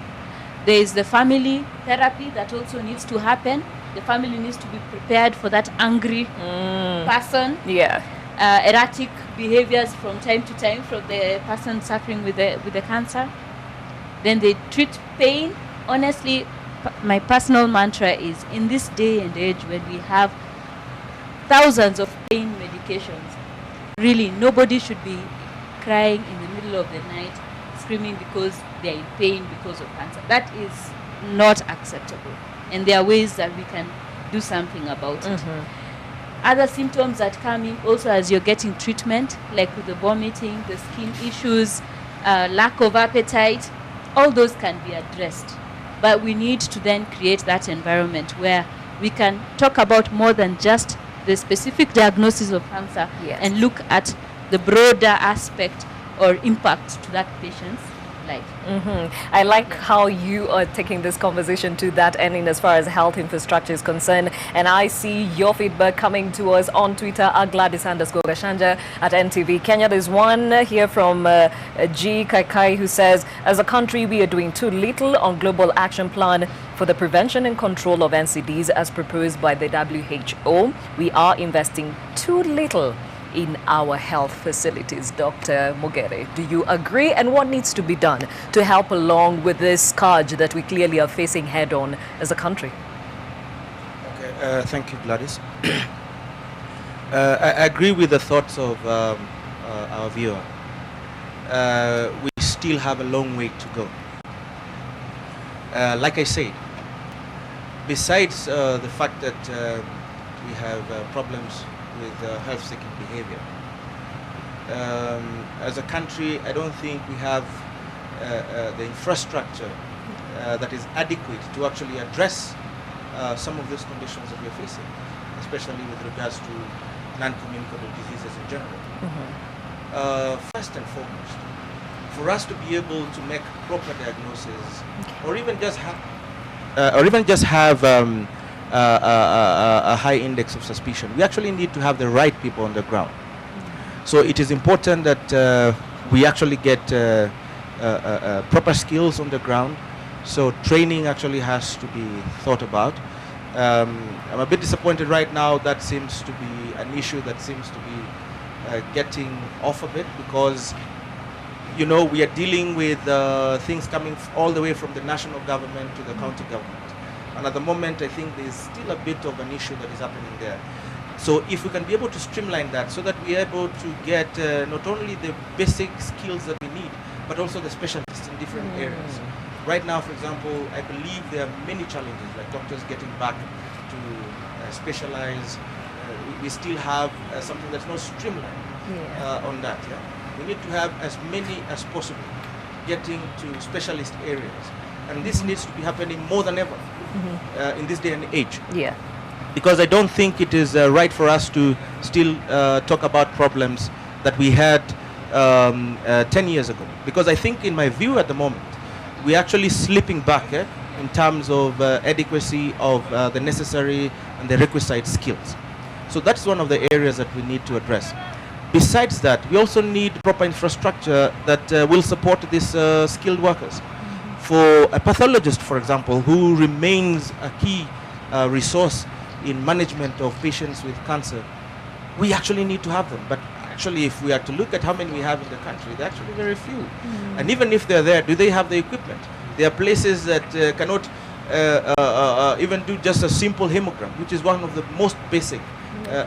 There's the family therapy that also needs to happen. The family needs to be prepared for that angry person. Yeah. Erratic behaviors from time to time from the person suffering with the cancer. Then they treat pain. Honestly, my personal mantra is, in this day and age when we have thousands of pain medications, really nobody should be crying in the middle of the night, screaming because they're in pain because of cancer. That is not acceptable. And there are ways that we can do something about it. Other symptoms that come in also as you're getting treatment, like with the vomiting, the skin issues, lack of appetite, all those can be addressed. But we need to then create that environment where we can talk about more than just the specific diagnosis of cancer, Yes. and look at the broader aspect or impact to that patient's life. I like how you are taking this conversation to that ending as far as health infrastructure is concerned. And I see your feedback coming to us on Twitter at Gladys_Gachanja at NTV Kenya. There's one here from G. Kaikai who says, as a country, we are doing too little on global action plan for the prevention and control of NCDs as proposed by the WHO. We are investing too little in our health facilities. Dr. Mogere, do you agree? And what needs to be done to help along with this scourge that we clearly are facing head on as a country? Okay, thank you, Gladys. I agree with the thoughts of our viewer. We still have a long way to go. Like I said, besides the fact that we have problems with health-seeking behavior, as a country, I don't think we have the infrastructure that is adequate to actually address some of these conditions that we're facing, especially with regards to non-communicable diseases in general. First and foremost, for us to be able to make proper diagnosis, or even just have a high index of suspicion, we actually need to have the right people on the ground. So it is important that we actually get proper skills on the ground. So training actually has to be thought about. I'm a bit disappointed right now. That seems to be an issue that seems to be getting off a bit, because we are dealing with things coming all the way from the national government to the county government. And at the moment, I think there's still a bit of an issue that is happening there. So if we can be able to streamline that so that we are able to get not only the basic skills that we need, but also the specialists in different areas. Right now, for example, I believe there are many challenges, like doctors getting back to specialize. We still have something that's not streamlined on that. Yeah? We need to have as many as possible getting to specialist areas. And this needs to be happening more than ever in this day and age. Yeah. Because I don't think it is right for us to still talk about problems that we had 10 years ago. Because I think, in my view at the moment, we're actually slipping back in terms of adequacy of the necessary and the requisite skills. So that's one of the areas that we need to address. Besides that, we also need proper infrastructure that will support these skilled workers. For a pathologist, for example, who remains a key resource in management of patients with cancer, we actually need to have them. But actually, if we are to look at how many we have in the country, they're actually very few. And even if they're there, do they have the equipment? There are places that cannot even do just a simple hemogram, which is one of the most basic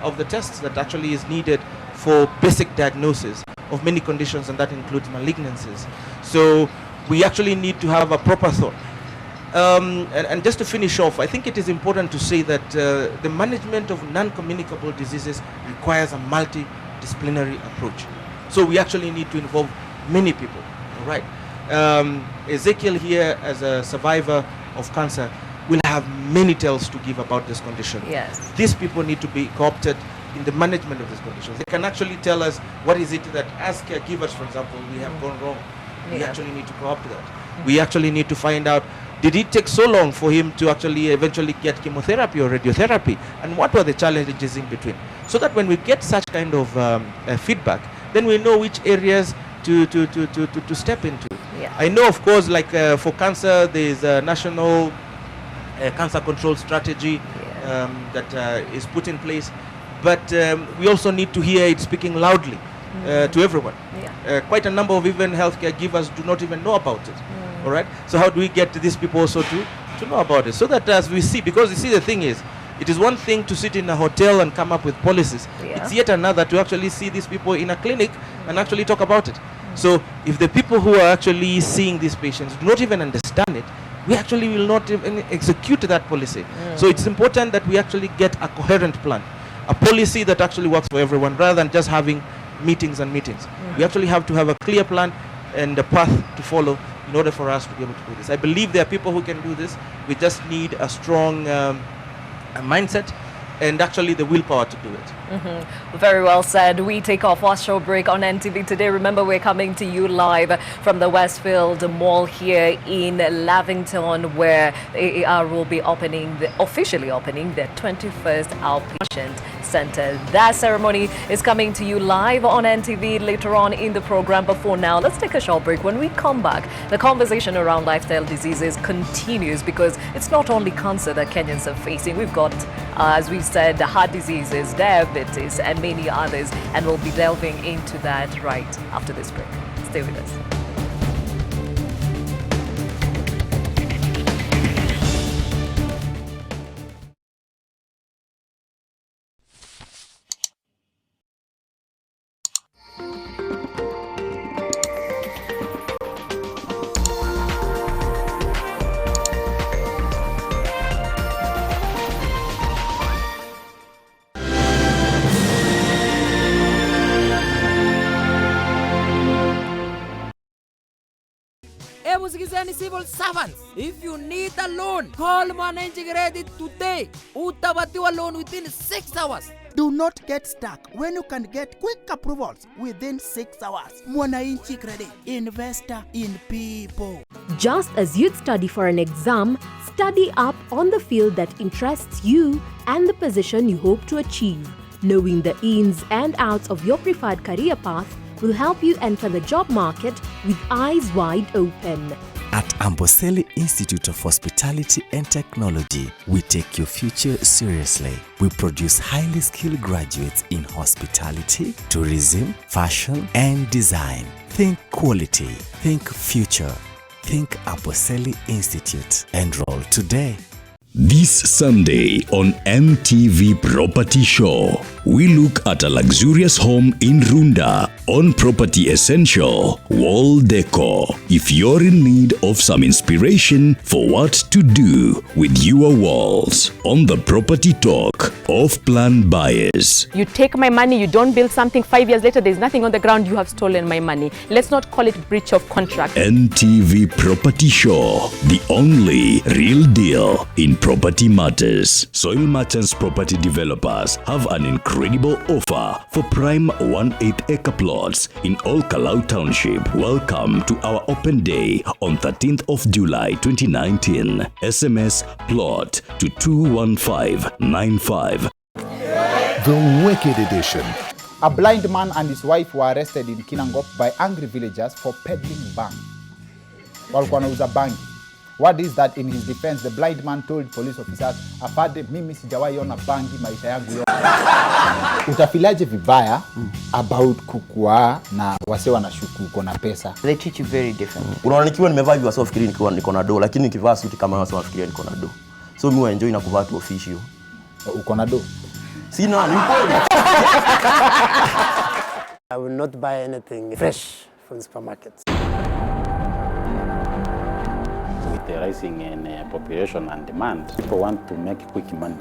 of the tests that actually is needed for basic diagnosis of many conditions, and that includes malignancies. So we actually need to have a proper thought. And just to finish off, I think it is important to say that the management of non-communicable diseases requires a multidisciplinary approach. So we actually need to involve many people, all right? Ezekiel here, as a survivor of cancer, will have many tales to give about this condition. Yes. These people need to be co-opted in the management of these conditions. They can actually tell us what is it that, as caregivers, for example, we have gone wrong. We actually need to co-opt that. We actually need to find out, did it take so long for him to actually eventually get chemotherapy or radiotherapy? And what were the challenges in between? So that when we get such kind of feedback, then we know which areas to step into. Yeah. I know, of course, like for cancer, there is a national cancer control strategy that is put in place. But we also need to hear it speaking loudly to everyone. Yeah. Quite a number of even healthcare givers do not even know about it. All right. So how do we get these people also to know about it? So that as we see, because you see, the thing is, it is one thing to sit in a hotel and come up with policies. Yeah. It's yet another to actually see these people in a clinic and actually talk about it. So if the people who are actually seeing these patients do not even understand it, we actually will not even execute that policy. So it's important that we actually get a coherent plan, a policy that actually works for everyone, rather than just having meetings and meetings. We actually have to have a clear plan and a path to follow in order for us to be able to do this. I believe there are people who can do this. We just need a strong mindset and actually the willpower to do it. Very well said. We take our first short break on NTV today. Remember, we're coming to you live from the Westfield Mall here in Lavington, where AAR will be officially opening the 21st Outpatient Center. That ceremony is coming to you live on NTV later on in the program. But for now, let's take a short break. When we come back, the conversation around lifestyle diseases continues, because it's not only cancer that Kenyans are facing. We've got, as we said, heart diseases, diabetes, and many others, and we'll be delving into that right after this break. Stay with us. musikizeni civil servants. If you need a loan, call Mwananchi Credit today. Utapatiwa loan within 6 hours. Do not get stuck when you can get quick approvals within 6 hours. Mwananchi Credit, investor in people. Just as you'd study for an exam, study up on the field that interests you and the position you hope to achieve. Knowing the ins and outs of your preferred career path will help you enter the job market with eyes wide open. At Amboseli Institute of Hospitality and Technology, we take your future seriously. We produce highly skilled graduates in hospitality, tourism, fashion, and design. Think quality, think future, think Amboseli Institute. Enroll today. This Sunday on NTV Property Show, we look at a luxurious home in Runda on Property Essential Wall Decor. If you're in need of some inspiration for what to do with your walls, on the Property Talk of Plan Buyers. You take my money, you don't build something, 5 years later there's nothing on the ground, you have stolen my money. Let's not call it breach of contract. NTV Property Show, the only real deal in property matters. Soil Merchants Property Developers have an incredible offer for prime 1/8-acre plots in All Kalau Township. Welcome to our open day on 13th of July 2019. SMS plot to 21595. The Wicked Edition. A blind man and his wife were arrested in Kinangop by angry villagers for peddling bang. Walikuwa wanauza bangi. What is that? In his defense, the blind man told police officers, "Afande, mimi sijawahi ona bangi maisha yangu yote." Utafilaje vibaya about kukua na wase wanashuku uko na pesa? They treat you very differently. Unaona nikiwa nimevaa hivi wase wafikiri niko na do, lakini nikivaa suti kama wase wafikiri niko na do. So mimi enjoy na kuvaa tu official. Uko na do? Sina, ni kweli. I will not buy anything fresh from the supermarkets. With the rising in population and demand, people want to make quick money.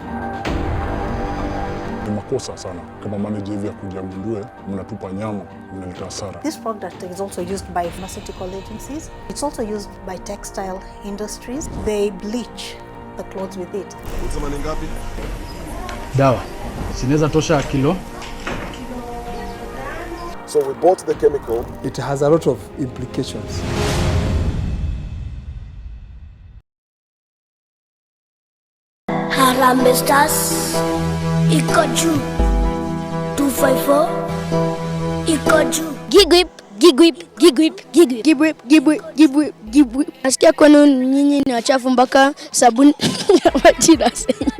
Ni makosa sana kama manager hivi ya kujagundue mnatupa nyama mnaleta hasara. This product is also used by pharmaceutical agencies. It's also used by textile industries. They bleach the clothes with it. Unasema ni ngapi? Dawa. Sinaweza tosha kilo. So we bought the chemical. It has a lot of implications. Harambee Stars iko juu 254 iko juu. Gigwip, gigwip, gigwip, gigwip, gigwip, gigwip, gigwip, gigwip. Nasikia kwenu nyinyi ni wachafu mpaka sabuni ya maji na sengenya.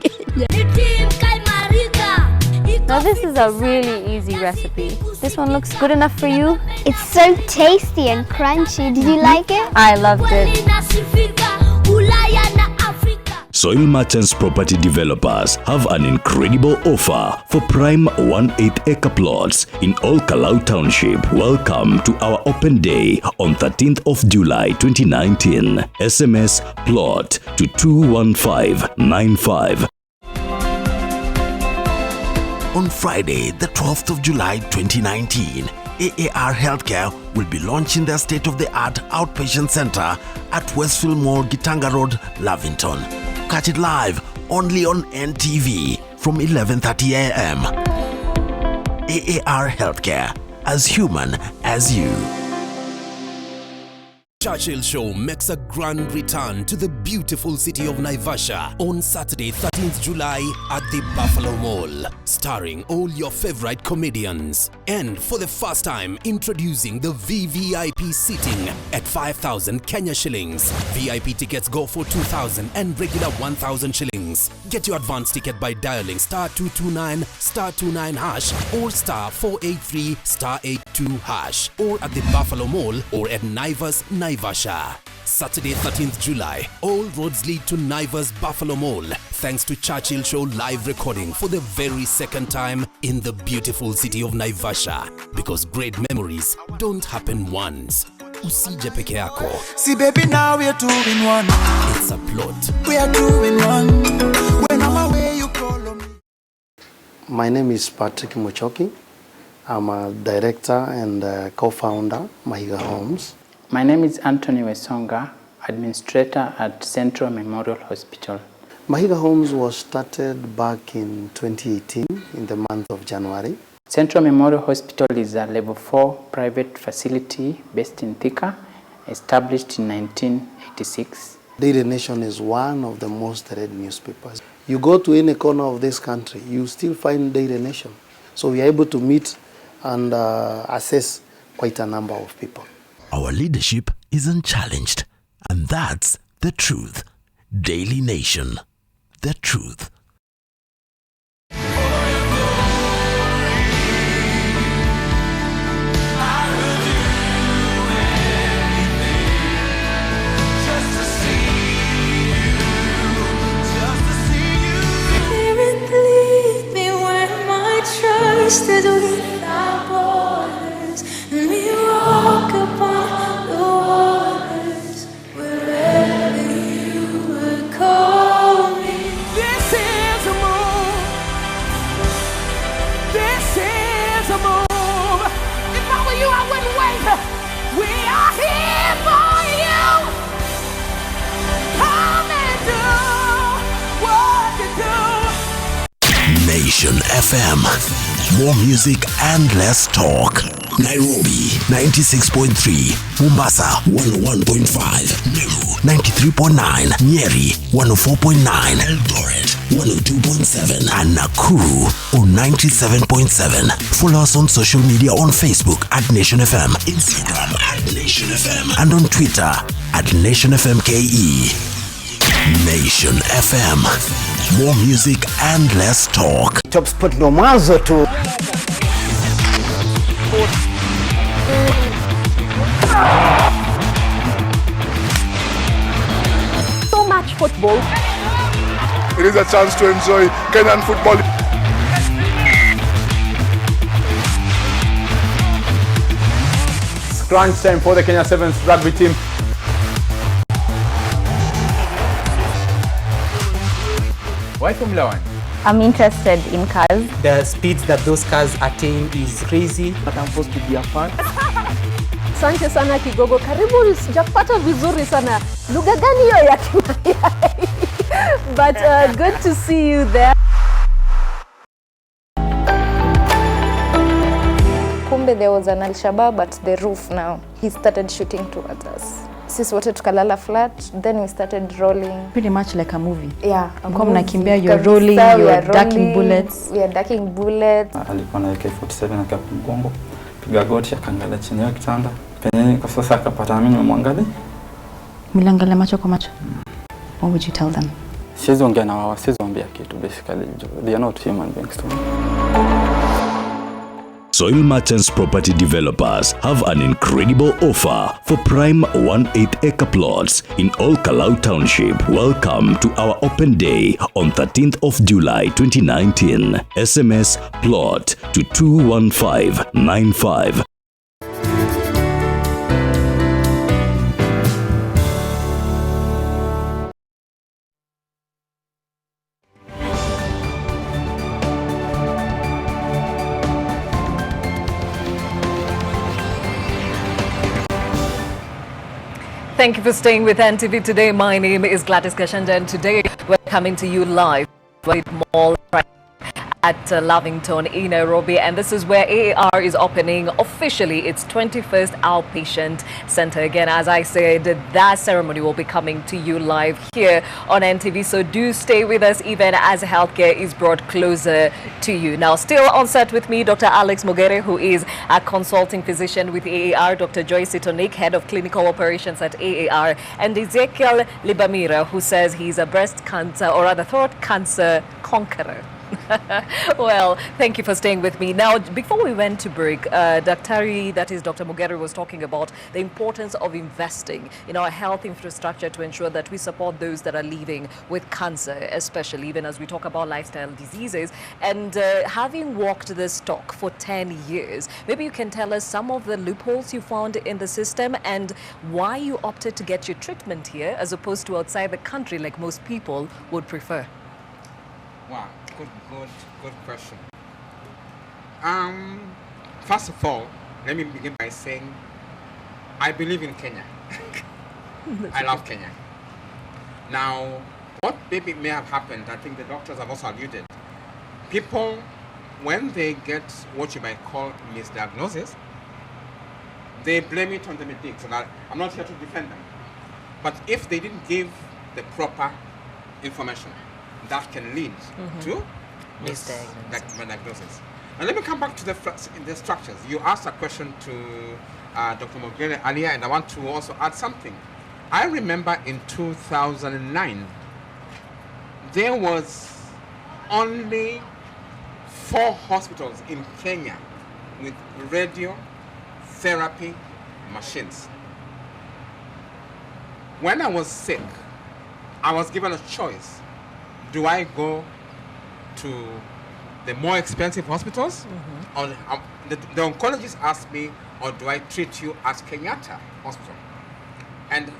Now this is a really easy recipe. This one looks good enough for you. It's so tasty and crunchy. Did you like it? I loved it. Soil Merchants Property Developers have an incredible offer for prime 1/8-acre plots in All Kalau Township. Welcome to our open day on 13th of July 2019. SMS plot to 21595. On Friday, the 12th of July 2019, AAR Healthcare will be launching their state-of-the-art outpatient center at Westfield Mall, Gachanja Road, Lavington. Catch it live only on NTV from 11:30 a.m. AAR Healthcare, as human as you. Churchill Show makes a grand return to the beautiful city of Naivasha on Saturday, 13th July at the Buffalo Mall, starring all your favorite comedians. And for the first time, introducing the VVIP seating at 5,000 Kenya shillings. VIP tickets go for 2,000 and regular 1,000 shillings. Get your advance ticket by dialing *229 *29 hash or *483 *82 hash, or at the Buffalo Mall or at Naivas, Naivasha. Saturday, 13th July, all roads lead to Naivas Buffalo Mall, thanks to Churchill Show live recording for the very second time in the beautiful city of Naivasha. Because great memories don't happen once. Usije peke yako. See baby, now we are 2 in 1. It's a plot. We are 2 in 1. When I'm away, you call on me. My name is Patrick Muchoki. I'm a director and co-founder Mahiga Homes. My name is Anthony Wesonga, administrator at Central Memorial Hospital. Mahiga Homes was started back in 2018 in the month of January. Central Memorial Hospital is a level 4 private facility based in Thika, established in 1986. Daily Nation is one of the most read newspapers. You go to any corner of this country, you still find Daily Nation. So we are able to meet and assess quite a number of people. Our leadership is unchallenged, and that's the truth. Daily Nation, the truth. Trusted without borders, and we walk upon the waters wherever you would call me. This is a move. This is a move. If I were you, I wouldn't wait. We are here for you. Come and do what you do. Nation FM. More music and less talk. Nairobi 96.3, Mombasa 101.5, Meru 93.9, Nyeri 104.9, Eldoret 102.7, and Nakuru on 97.7. Follow us on social media on Facebook at Nation FM, Instagram at Nation FM, and on Twitter at Nation FM KE. Nation FM. More music and less talk. Top spot ndo mwanzo tu. So much football. It is a chance to enjoy Kenyan football. Crunch time for the Kenya Sevens rugby team. Why Formula 1? I'm interested in cars. The speeds that those cars attain is crazy. But I'm supposed to be a fan. Asante sana Kigogo. Karibu, sijapata vizuri sana. Lugha gani hiyo ya Kimayai? But good to see you there. Kumbe there was an Al-Shabaab at the roof now. He started shooting towards us. Sisi wote tukalala flat, then we started rolling. Pretty much like a movie. Yeah. Mko mnakimbia, you're rolling, you're ducking bullets. We are ducking bullets. Alikuwa na AK47 akapiga mgongo, piga goti, akaangalia chini ya kitanda. Penye kwa sasa akapata mimi nimemwangalia. Mliangalia macho kwa macho. What would you tell them? Siwezi ongea na wao, siwezi waambia kitu basically. They are not human beings to me. Soil Merchants Property Developers have an incredible offer for prime 1/8 acre plots in Ol Kalou Township. Welcome to our open day on 13th of July 2019. SMS plot to 21595. Thank you for staying with NTV today. My name is Gladys Gachanja, and today we're coming to you live with Mall at Lavington in Nairobi, and this is where AAR is opening officially its 21st outpatient center. Again, as I said, that ceremony will be coming to you live here on NTV, so do stay with us even as healthcare is brought closer to you. Now, still on set with me, Dr. Alex Mogere, who is a consulting physician with AAR, Dr. Joyce Itonik, head of clinical operations at AAR, and Ezekiel Libamira, who says he's a breast cancer, or rather throat cancer conqueror. Well, thank you for staying with me. Now, before we went to break, Dr. Mogere was talking about the importance of investing in our health infrastructure to ensure that we support those that are living with cancer, especially even as we talk about lifestyle diseases. And having walked this talk for 10 years, maybe you can tell us some of the loopholes you found in the system and why you opted to get your treatment here as opposed to outside the country like most people would prefer. Wow, good question. First of all, let me begin by saying I believe in Kenya. I love Kenya. Now, what maybe may have happened, I think the doctors have also alluded. People, when they get what you might call misdiagnosis, they blame it on the medics. And I'm not here to defend them. But if they didn't give the proper information, that can lead to misdiagnosis. And let me come back to the structures. You asked a question to Dr. Mogere earlier, and I want to also add something. I remember in 2009, there was only 4 hospitals in Kenya with radiotherapy machines. When I was sick, I was given a choice. Do I go to the more expensive hospitals? Or the oncologist asked me, or do I treat you at Kenyatta Hospital? And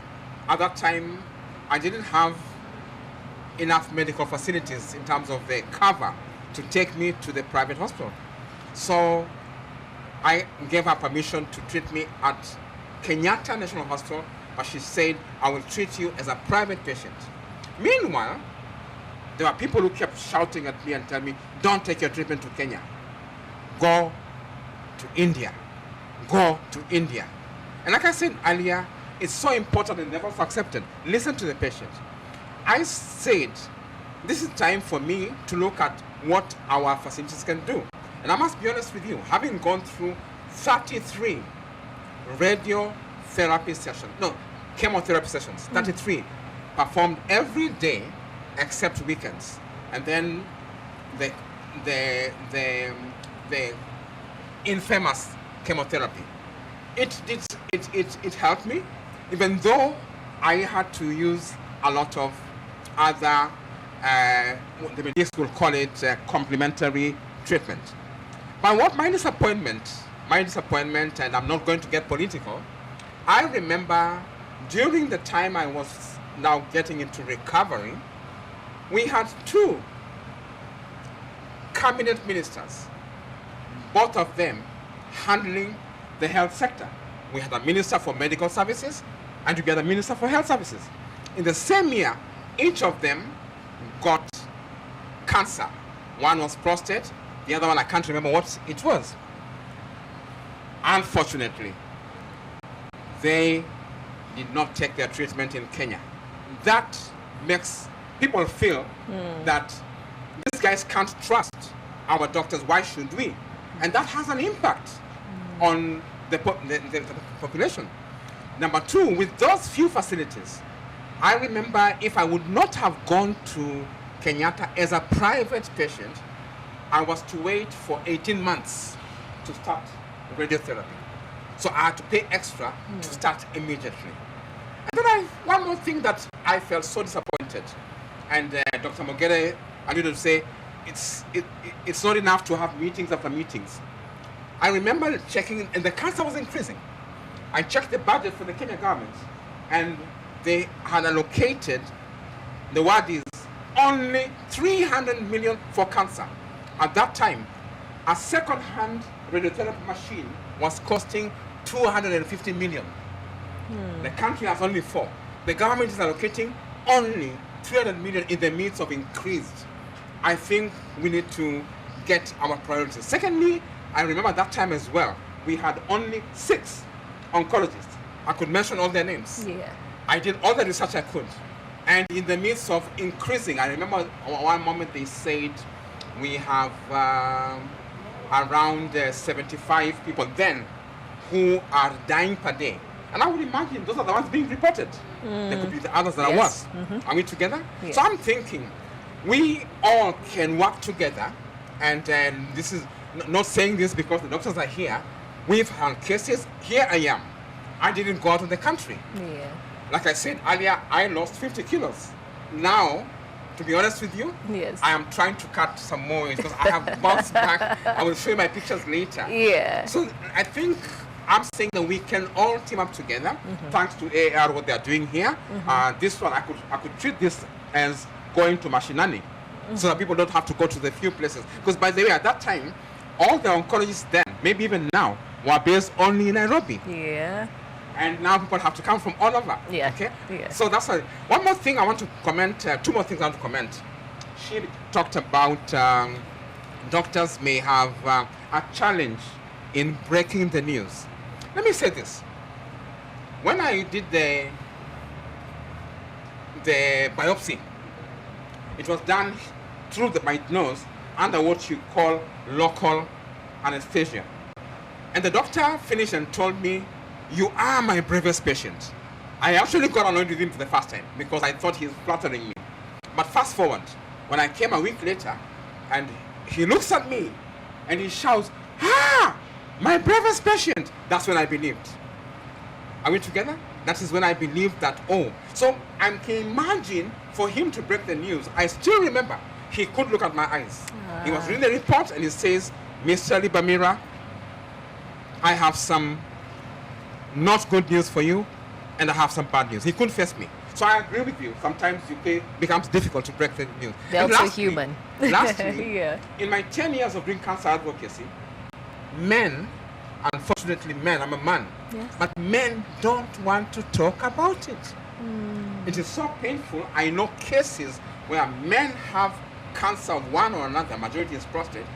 at that time, I didn't have enough medical facilities in terms of the cover to take me to the private hospital. So I gave her permission to treat me at Kenyatta National Hospital, but she said, I will treat you as a private patient. Meanwhile, there were people who kept shouting at me and telling me, don't take your treatment to Kenya. Go to India. Go to India. And like I said earlier, it's so important and never accepted. Listen to the patient. I said, this is time for me to look at what our facilities can do. And I must be honest with you, having gone through 33 radiotherapy sessions, no, chemotherapy sessions, 33, performed every day except weekends. And then the infamous chemotherapy. It helped me, even though I had to use a lot of other, the medics will call it complementary treatment. But what my disappointment, and I'm not going to get political, I remember during the time I was now getting into recovery, we had 2 cabinet ministers, both of them handling the health sector. We had a minister for medical services and we had a minister for health services. In the same year, each of them got cancer. One was prostate, the other one I can't remember what it was. Unfortunately, they did not take their treatment in Kenya. That makes people feel that these guys can't trust our doctors. Why should we? And that has an impact on the population. Number 2, with those few facilities, I remember if I would not have gone to Kenyatta as a private patient, I was to wait for 18 months to start radiotherapy. So I had to pay extra to start immediately. And then one more thing that I felt so disappointed, and Dr. Mogere alluded to say, it's not enough to have meetings after meetings. I remember checking, and the cancer was increasing. I checked the budget for the Kenya government, and they had allocated, the word is, only 300 million for cancer. At that time, a second-hand radiotherapy machine was costing 250 million. The country has only 4. The government is allocating only 300 million in the midst of increased. I think we need to get our priorities. Secondly, I remember that time as well, we had only 6 oncologists. I could mention all their names. Yeah. I did all the research I could. And in the midst of increasing, I remember one moment they said we have around 75 people then who are dying per day. And I would imagine those are the ones being reported. There could be the others that are worse. Are we together? Yeah. So I'm thinking we all can work together. And this is not saying this because the doctors are here. We've had cases. Here I am. I didn't go out of the country. Yeah. Like I said earlier, I lost 50 kilos. Now, to be honest with you, I am trying to cut some more because I have bounced back. I will show you my pictures later. Yeah. So I think I'm saying that we can all team up together, thanks to AAR, what they are doing here. This one, I could treat this as going to Mashinani, so that people don't have to go to the few places. Because by the way, at that time, all the oncologists then, maybe even now, were based only in Nairobi. Yeah. And now people have to come from all over. Yeah. Okay. Yeah. So that's why. One more thing I want to comment. Two more things I want to comment. She talked about doctors may have a challenge in breaking the news. Let me say this. When I did the biopsy, it was done through my nose under what you call local anesthesia. And the doctor finished and told me, "You are my bravest patient." I actually got annoyed with him for the first time because I thought he's flattering me. But fast forward, when I came a week later and he looks at me and he shouts, "Ah, my bravest patient," that's when I believed. Are we together? That is when I believed that, oh. So I can imagine for him to break the news. I still remember he could look at my eyes. He was reading the report and he says, "Mr. Libamira, I have some not good news for you and I have some bad news." He couldn't face me. So I agree with you. Sometimes it becomes difficult to break the news. They're also human. Lastly, Yeah. in my 10 years of doing cancer advocacy, men, unfortunately men, I'm a man, Yes. but men don't want to talk about it. It is so painful. I know cases where men have cancer of one or another, majority is prostate.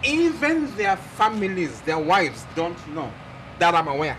Even their families, their wives don't know. That I'm aware.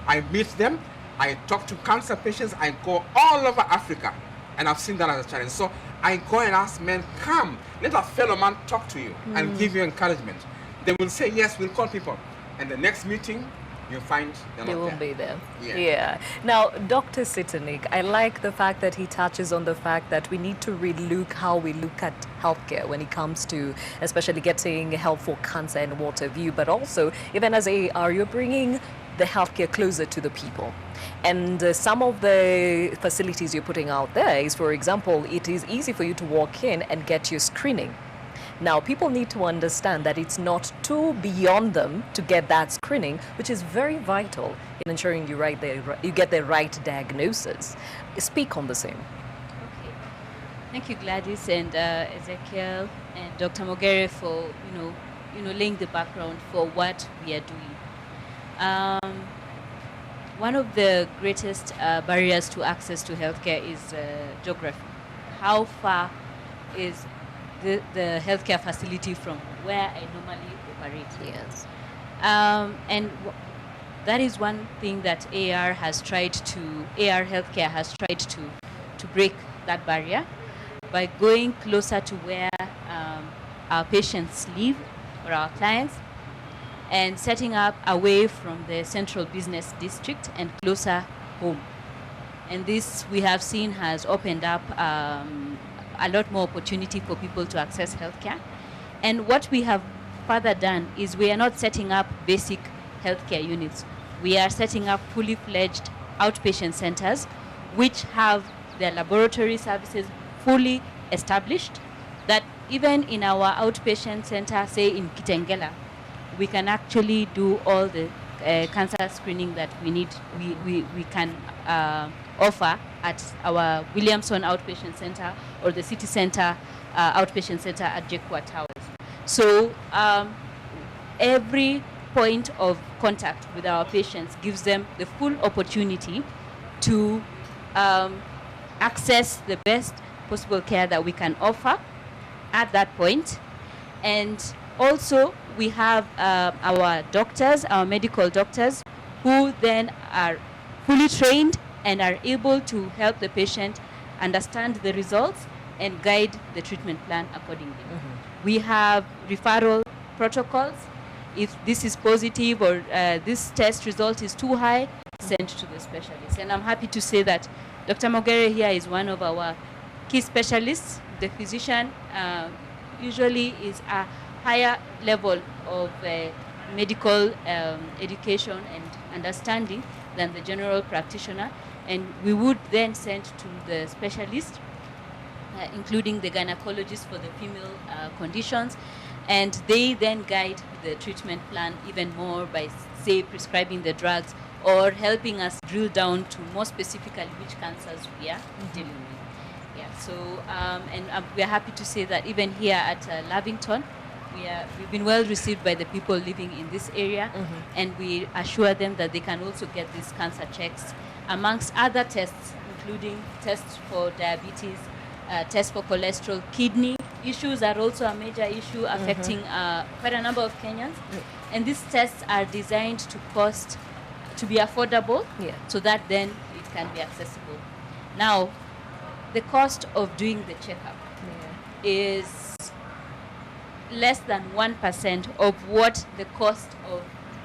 I meet them, I talk to cancer patients, I go all over Africa, and I've seen that as a challenge. So I go and ask men, come, let a fellow man talk to you and give you encouragement. They will say, yes, we'll call people. And the next meeting, you'll find they're They not won't there. be there. Yeah. Now, Dr. Sitanik, I like the fact that he touches on the fact that we need to relook how we look at healthcare when it comes to especially getting help for cancer and what have you, but also, even as AAR, you're bringing the healthcare closer to the people. And some of the facilities you're putting out there is, for example, it is easy for you to walk in and get your screening. Now, people need to understand that it's not too beyond them to get that screening, which is very vital in ensuring you get the right diagnosis. Speak on the same. Thank you, Gladys and Ezekiel and Dr. Mogere for laying the background for what we are doing. One of the greatest barriers to access to healthcare is geography. How far is the healthcare facility from where I normally operate? Yes. And that is one thing that AAR Healthcare has tried to break that barrier by going closer to where our patients live or our clients, and setting up away from the central business district and closer home. And this, we have seen, has opened up a lot more opportunity for people to access healthcare. And what we have further done is we are not setting up basic healthcare units. We are setting up fully fledged outpatient centers which have their laboratory services fully established, that even in our outpatient center, say in Kitengela, we can actually do all the cancer screening that we need, we can offer at our Williamson Outpatient Center or the City Center Outpatient Center at Jekwa Towers. So every point of contact with our patients gives them the full opportunity to access the best possible care that we can offer at that point. And also we have our doctors, our medical doctors, who then are fully trained and are able to help the patient understand the results and guide the treatment plan accordingly. We have referral protocols. If this is positive or this test result is too high, sent to the specialist. And I'm happy to say that Dr. Mogere here is one of our key specialists. The physician usually is a higher level of medical education and understanding than the general practitioner, and we would then send to the specialist, including the gynecologist for the female conditions, and they then guide the treatment plan even more by, say, prescribing the drugs or helping us drill down to more specifically which cancers we are dealing with. Yeah, so and we are happy to say that even here at Lavington, we've been well received by the people living in this area, and we assure them that they can also get these cancer checks amongst other tests, including tests for diabetes, tests for cholesterol. Kidney issues are also a major issue affecting quite a number of Kenyans, and these tests are designed to be affordable, so that then it can be accessible. Now, the cost of doing the checkup is less than 1% of what the cost of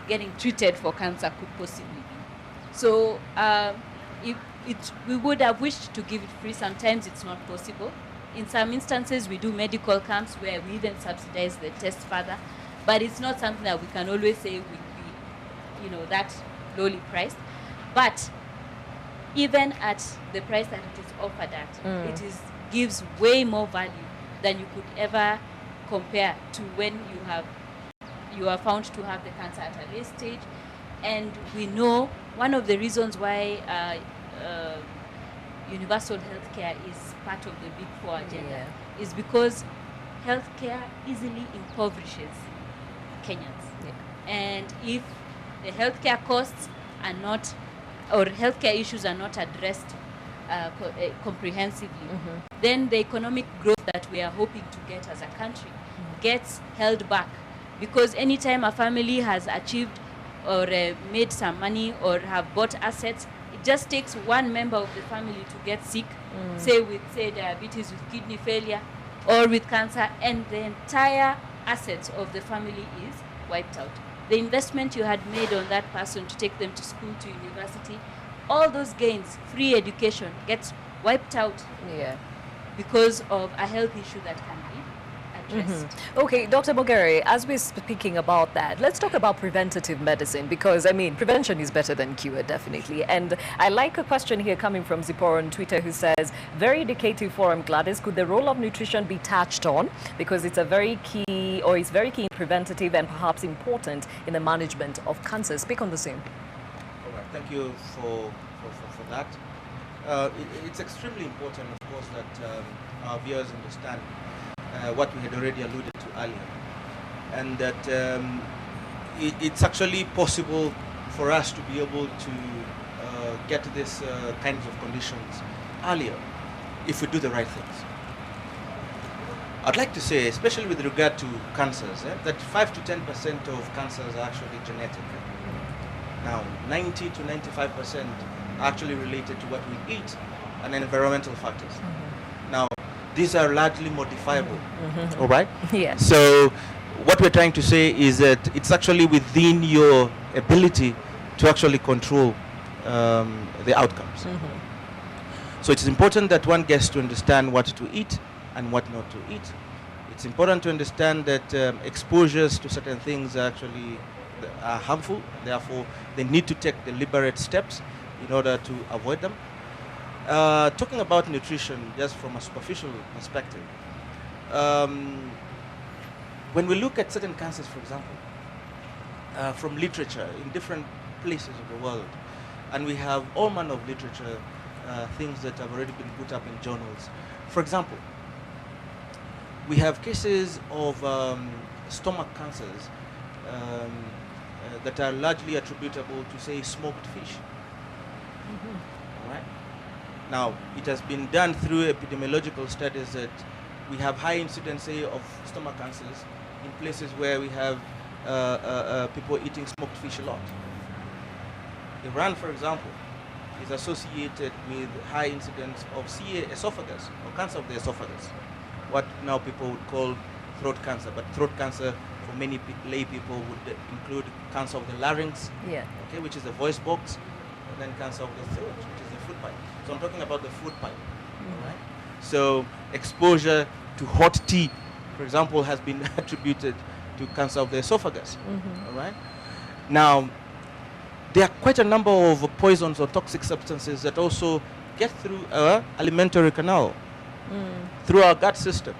getting treated for cancer could possibly be. So we would have wished to give it free. Sometimes it's not possible. In some instances, we do medical camps where we even subsidize the test further, but it's not something that we can always say will be, that lowly priced. But even at the price that it is offered at, it gives way more value than you could ever compare to when you are found to have the cancer at a late stage. And we know one of the reasons why universal healthcare is part of the Big Four agenda is because healthcare easily impoverishes Kenyans. And if the healthcare costs are not, or healthcare issues are not addressed comprehensively, then the economic growth that we are hoping to get as a country gets held back. Because anytime a family has achieved or made some money or have bought assets, it just takes one member of the family to get sick, say diabetes, with kidney failure, or with cancer, and the entire assets of the family is wiped out. The investment you had made on that person to take them to school, to university, all those gains, free education, gets wiped out because of a health issue that can be addressed. Okay, Dr. Mogere, as we're speaking about that, let's talk about preventative medicine, because, prevention is better than cure, definitely. And I like a question here coming from Zippor on Twitter, who says, very educative forum, Gladys, could the role of nutrition be touched on? Because it's very key in preventative and perhaps important in the management of cancer. Speak on the same. All right, thank you for that. It's extremely important, of course, that our viewers understand what we had already alluded to earlier, and that it's actually possible for us to be able to get these kinds of conditions earlier if we do the right things. I'd like to say, especially with regard to cancers, that 5 to 10% of cancers are actually genetic. Now, 90 to 95% are actually related to what we eat and environmental factors. Now, these are largely modifiable. All right? Yes. So what we're trying to say is that it's actually within your ability to actually control the outcomes. So it's important that one gets to understand what to eat and what not to eat. It's important to understand that exposures to certain things are actually harmful. Therefore, they need to take deliberate steps in order to avoid them. Talking about nutrition, just from a superficial perspective, when we look at certain cancers, for example, from literature in different places of the world, and we have all manner of literature, things that have already been put up in journals. For example, we have cases of stomach cancers that are largely attributable to, say, smoked fish. Right? Now, it has been done through epidemiological studies that we have high incidence, say, of stomach cancers in places where we have people eating smoked fish a lot. Iran, for example, is associated with high incidence of CA esophagus, or cancer of the esophagus, what now people would call throat cancer. But throat cancer, for many lay people, would include cancer of the larynx, okay, which is the voice box, and then cancer of the throat, which is the food pipe. So I'm talking about the food pipe. Right? So exposure to hot tea, for example, has been attributed to cancer of the esophagus. All right? Now, there are quite a number of poisons or toxic substances that also get through our alimentary canal, through our gut system.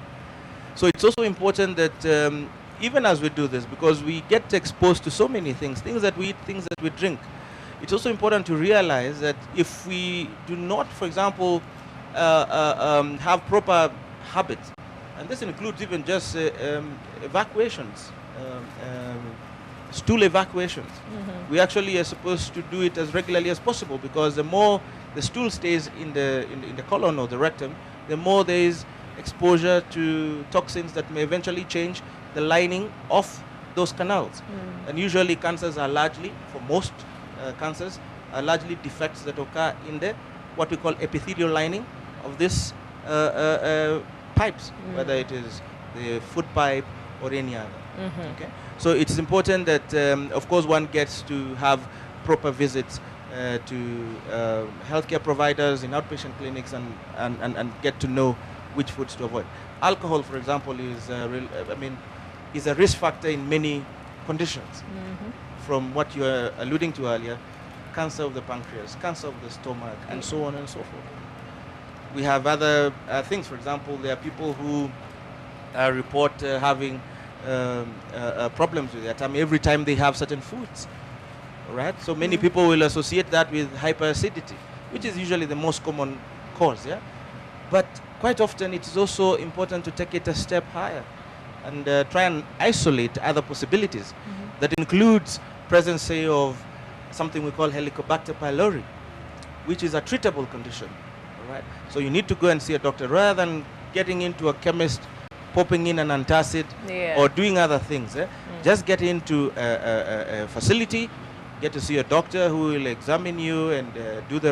So it's also important that even as we do this, because we get exposed to so many things that we eat, things that we drink, it's also important to realize that if we do not, for example, have proper habits And this includes even just evacuations, stool evacuations. We actually are supposed to do it as regularly as possible, because the more the stool stays in the colon or the rectum, the more there is exposure to toxins that may eventually change the lining of those canals. And usually cancers are largely, for most cancers, are largely defects that occur in the what we call epithelial lining of this pipes, whether it is the food pipe or any other. Okay? So it's important that, of course, one gets to have proper visits to healthcare providers in outpatient clinics and get to know which foods to avoid. Alcohol, for example, is a risk factor in many conditions. From what you were alluding to earlier, cancer of the pancreas, cancer of the stomach, and so on and so forth. We have other things. For example, there are people who report having problems with their tummy every time they have certain foods. Right? So many people will associate that with hyperacidity, which is usually the most common cause. Yeah, but quite often it is also important to take it a step higher and try and isolate other possibilities. That includes presence, say, of something we call Helicobacter pylori, which is a treatable condition. Right? So you need to go and see a doctor rather than getting into a chemist, popping in an antacid, or doing other things. Just get into a facility, get to see a doctor who will examine you and do the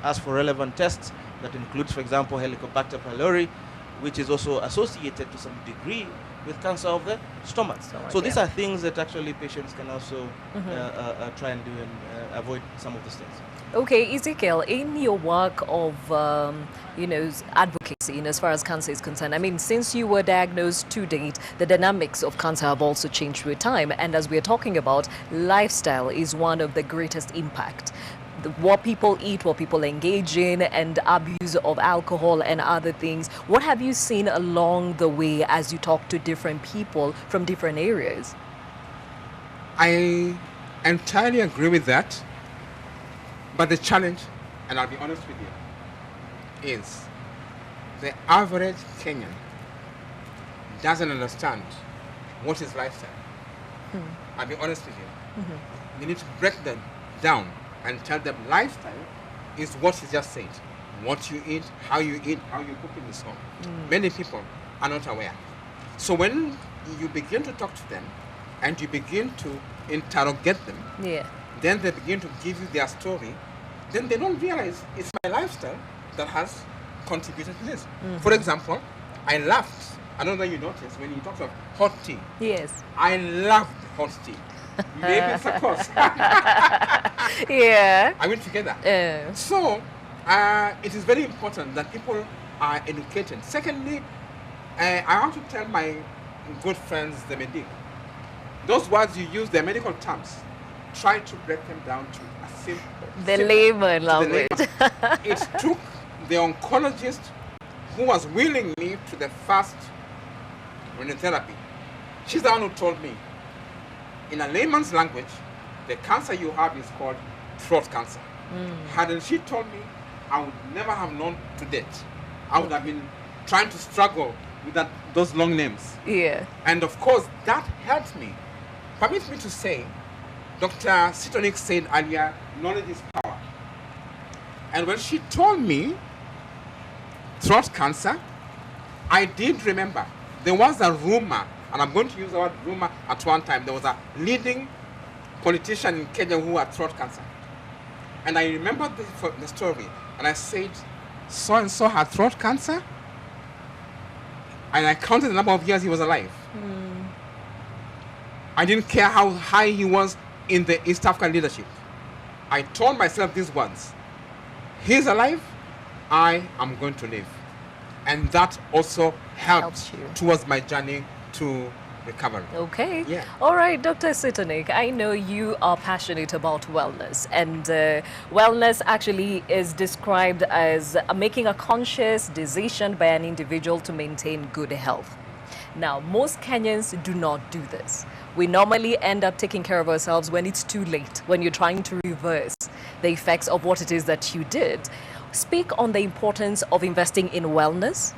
ask for relevant tests. That includes, for example, Helicobacter pylori, which is also associated to some degree with cancer of the stomach. So these are things that actually patients can also try and do and avoid some of these things. Okay, Ezekiel, in your work of, advocacy, as far as cancer is concerned, I mean, since you were diagnosed to date, the dynamics of cancer have also changed with time. And as we're talking about, lifestyle is one of the greatest impact. What people eat, what people engage in, and abuse of alcohol and other things. What have you seen along the way as you talk to different people from different areas? I entirely agree with that. But the challenge, and I'll be honest with you, is the average Kenyan doesn't understand what is lifestyle. I'll be honest with you. You need to break them down and tell them lifestyle is what you just said. What you eat, how you cook in this home. Many people are not aware. So when you begin to talk to them and you begin to interrogate them, then they begin to give you their story, then they don't realize it's my lifestyle that has contributed to this. For example, I laughed, I don't know if you noticed, when you talked about hot tea. Yes. I loved hot tea. Maybe it's a course. Yeah. I went together. So, it is very important that people are educated. Secondly, I want to tell my good friends, the medic, those words you use, they're medical terms. Try to break them down to a simple... The layman language. It took the oncologist who was wheeling me to the first radiotherapy. She's the one who told me, in a layman's language, the cancer you have is called throat cancer. Hadn't she told me, I would never have known to date. I would have been trying to struggle with those long names. Yeah. And of course, that helped me. Permit me to say, Dr. Sitonik said earlier, knowledge is power. And when she told me throat cancer, I did remember there was a rumor, and I'm going to use the word rumor at one time. There was a leading politician in Kenya who had throat cancer. And I remembered the story, and I said, so-and-so had throat cancer? And I counted the number of years he was alive. I didn't care how high he was in the East African leadership. I told myself these words: he's alive, I am going to live. And that also helped towards my journey to recovery. Okay. Yeah. All right, Dr. Sitonik, I know you are passionate about wellness, and wellness actually is described as making a conscious decision by an individual to maintain good health. Now, most Kenyans do not do this. We normally end up taking care of ourselves when it's too late, when you're trying to reverse the effects of what it is that you did. Speak on the importance of investing in wellness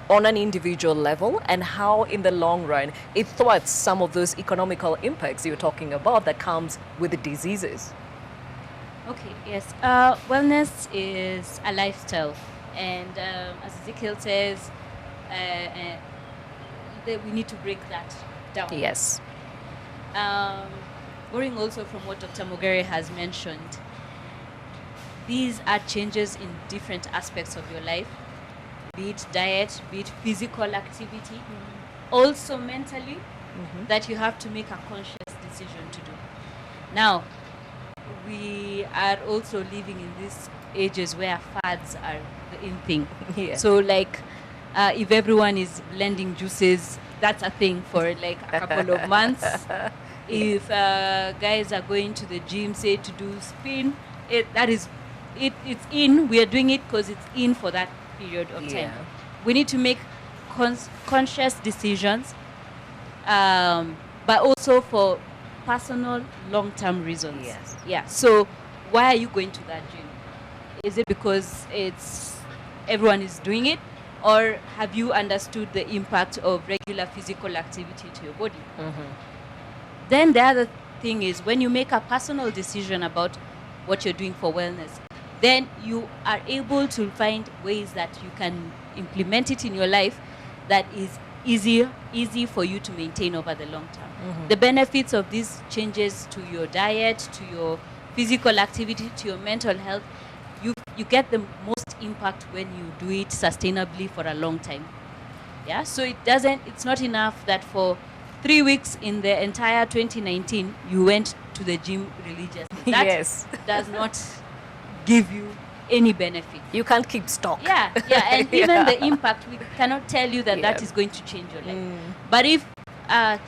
on an individual level, and how in the long run it thwarts some of those economical impacts you're talking about that comes with the diseases? Okay, yes. Wellness is a lifestyle, and as Ezekiel says, we need to break that down. Yes. Borrowing also from what Dr. Mogere has mentioned, these are changes in different aspects of your life, be it diet, be it physical activity, also mentally, that you have to make a conscious decision to do. Now, we are also living in these ages where fads are the in thing. Yeah. So like, if everyone is blending juices, that's a thing for like a couple of months. If guys are going to the gym, say to do spin, it's in. We are doing it because it's in for that period of time. We need to make conscious decisions, but also for personal long-term reasons. Yes. Yeah. So why are you going to that gym? Is it because everyone is doing it, or have you understood the impact of regular physical activity to your body? Then the other thing is, when you make a personal decision about what you're doing for wellness, then you are able to find ways that you can implement it in your life that is easy for you to maintain over the long term. The benefits of these changes to your diet, to your physical activity, to your mental health, you get the most impact when you do it sustainably for a long time. Yeah, so it's not enough that for 3 weeks in the entire 2019 you went to the gym religiously. That does not give you any benefit. You can't keep stock. Yeah, and even the impact, we cannot tell you that that is going to change your life. But if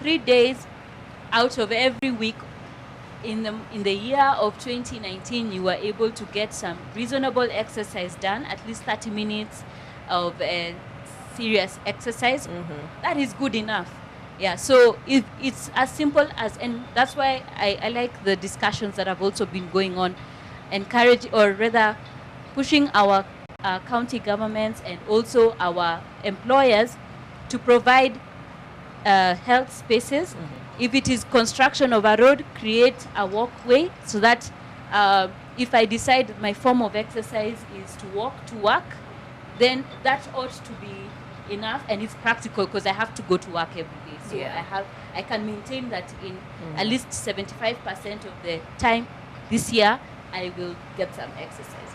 3 days out of every week in the year of 2019 you were able to get some reasonable exercise done, at least 30 minutes of serious exercise, that is good enough. Yeah, so if it's as simple as, and that's why I like the discussions that have also been going on, pushing our county governments and also our employers to provide health spaces. If it is construction of a road, create a walkway so that if I decide my form of exercise is to walk to work, then that ought to be enough, and it's practical because I have to go to work every day. So I can maintain that in at least 75% of the time this year I will get some exercise.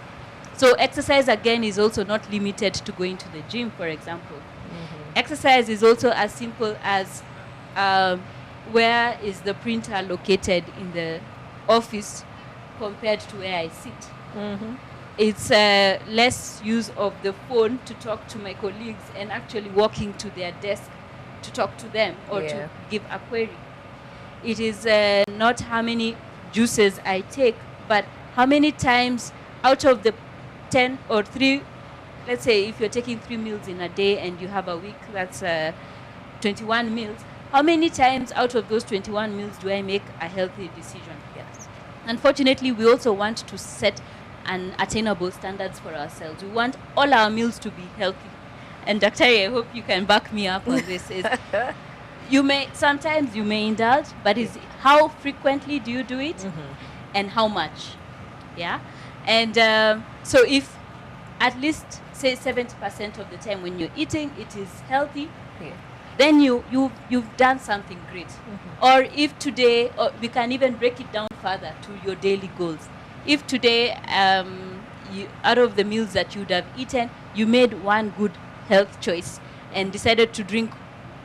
So exercise again is also not limited to going to the gym, for example. Exercise is also as simple as where is the printer located in the office compared to where I sit. It's less use of the phone to talk to my colleagues and actually walking to their desk to talk to them or to give a query. It is not how many juices I take, but how many times out of the 10 or 3, let's say if you're taking 3 meals in a day and you have a week, that's 21 meals. How many times out of those 21 meals do I make a healthy decision? Yes. Unfortunately, we also want to set an attainable standards for ourselves. We want all our meals to be healthy. And Dr. I hope you can back me up on this. Sometimes you may indulge, but is how frequently do you do it and how much? Yeah. And so if at least say 70% of the time when you're eating it is healthy, then you've done something great. Or if today, we can even break it down further to your daily goals. If today, out of the meals that you would have eaten, you made one good health choice and decided to drink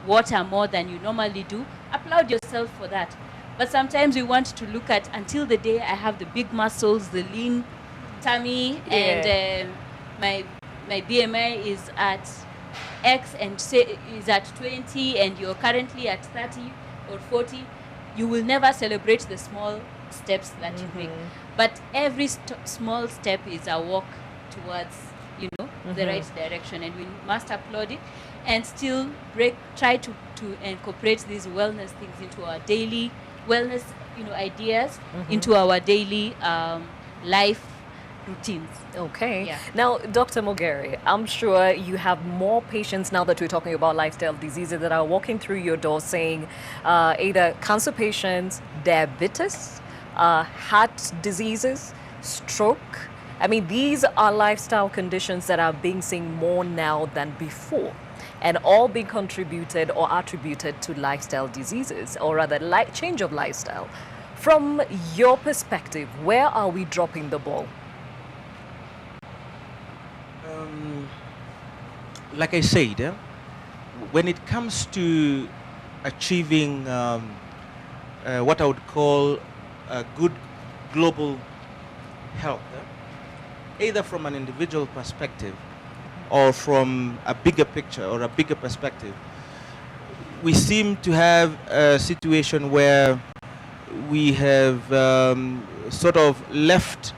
water more than you normally do, applaud yourself for that. But sometimes we want to look at until the day I have the big muscles, the lean tummy, and my BMI is at X and say is at 20 and you're currently at 30 or 40, you will never celebrate the small steps that you make. But every small step is a walk towards, the right direction, and we must applaud it and still try to incorporate these wellness things into our daily wellness, ideas into our daily life routines. Okay. Yeah. Now, Dr. Mogeri, I'm sure you have more patients now that we're talking about lifestyle diseases that are walking through your door saying either cancer patients, diabetes, heart diseases, stroke. I mean, these are lifestyle conditions that are being seen more now than before, and all being contributed or attributed to lifestyle diseases, or rather change of lifestyle. From your perspective, where are we dropping the ball? Like I said, when it comes to achieving what I would call a good global health, either from an individual perspective or from a bigger picture or a bigger perspective, we seem to have a situation where we have sort of left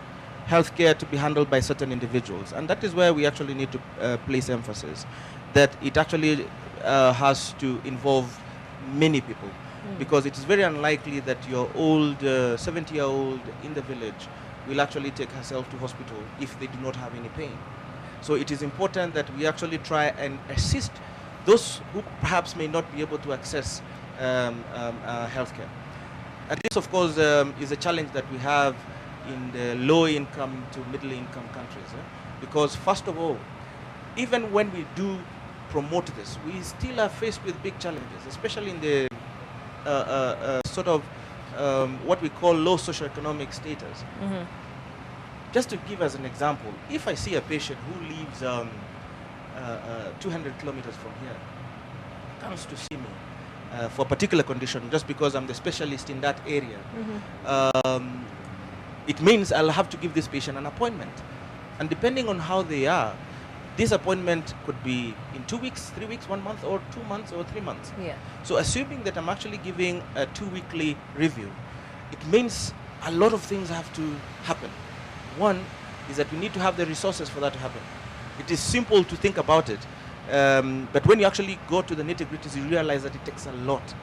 healthcare to be handled by certain individuals, and that is where we actually need to place emphasis, that it actually has to involve many people, because it is very unlikely that your old 70-year-old in the village will actually take herself to hospital if they do not have any pain. So it is important that we actually try and assist those who perhaps may not be able to access healthcare. And this, of course, is a challenge that we have in the low-income to middle-income countries. Because, first of all, even when we do promote this, we still are faced with big challenges, especially in the sort of what we call low socioeconomic status. Just to give us an example, if I see a patient who lives 200 kilometers from here, comes to see me for a particular condition, just because I'm the specialist in that area, it means I'll have to give this patient an appointment. And depending on how they are, this appointment could be in 2 weeks, 3 weeks, 1 month, or 2 months, or 3 months. Yeah. So assuming that I'm actually giving a 2-weekly review, it means a lot of things have to happen. One is that we need to have the resources for that to happen. It is simple to think about it, but when you actually go to the nitty-gritties, you realize that it takes a lot.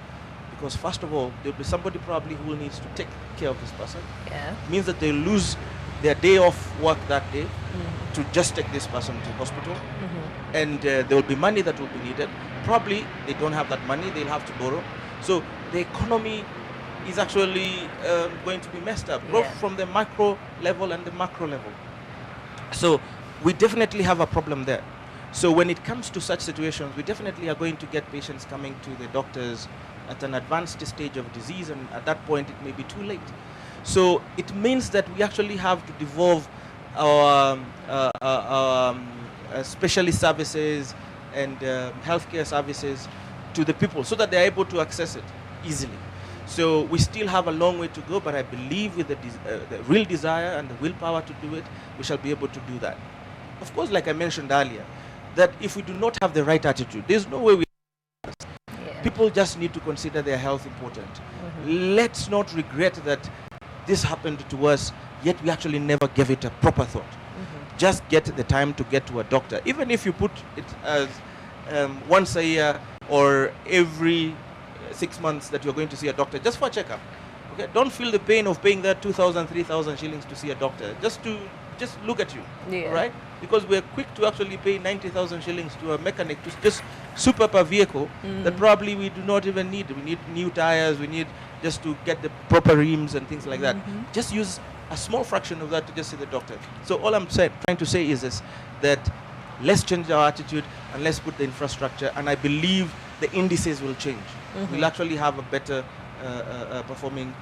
Because first of all, there'll be somebody probably who needs to take care of this person. Yeah. It means that they lose their day off work that day to just take this person to hospital. And there will be money that will be needed. Probably they don't have that money, they'll have to borrow. So the economy is actually going to be messed up, both from the micro level and the macro level. So we definitely have a problem there. So when it comes to such situations, we definitely are going to get patients coming to the doctors at an advanced stage of disease, and at that point it may be too late. So it means that we actually have to devolve our specialist services and healthcare services to the people so that they're able to access it easily. So we still have a long way to go, but I believe with the real desire and the willpower to do it, we shall be able to do that. Of course, like I mentioned earlier, that if we do not have the right attitude, there's no way we... People just need to consider their health important. Let's not regret that this happened to us, yet we actually never gave it a proper thought. Just get the time to get to a doctor. Even if you put it as once a year or every 6 months that you're going to see a doctor, just for a checkup. Okay? Don't feel the pain of paying that 2,000, 3,000 shillings to see a doctor, just look at you, right? Because we're quick to actually pay 90,000 shillings to a mechanic to just soup up a vehicle that probably we do not even need. We need new tires, we need just to get the proper rims and things like that. Just use a small fraction of that to just see the doctor. So all I'm trying to say is this, that let's change our attitude and let's put the infrastructure, and I believe the indices will change. We'll actually have a better performing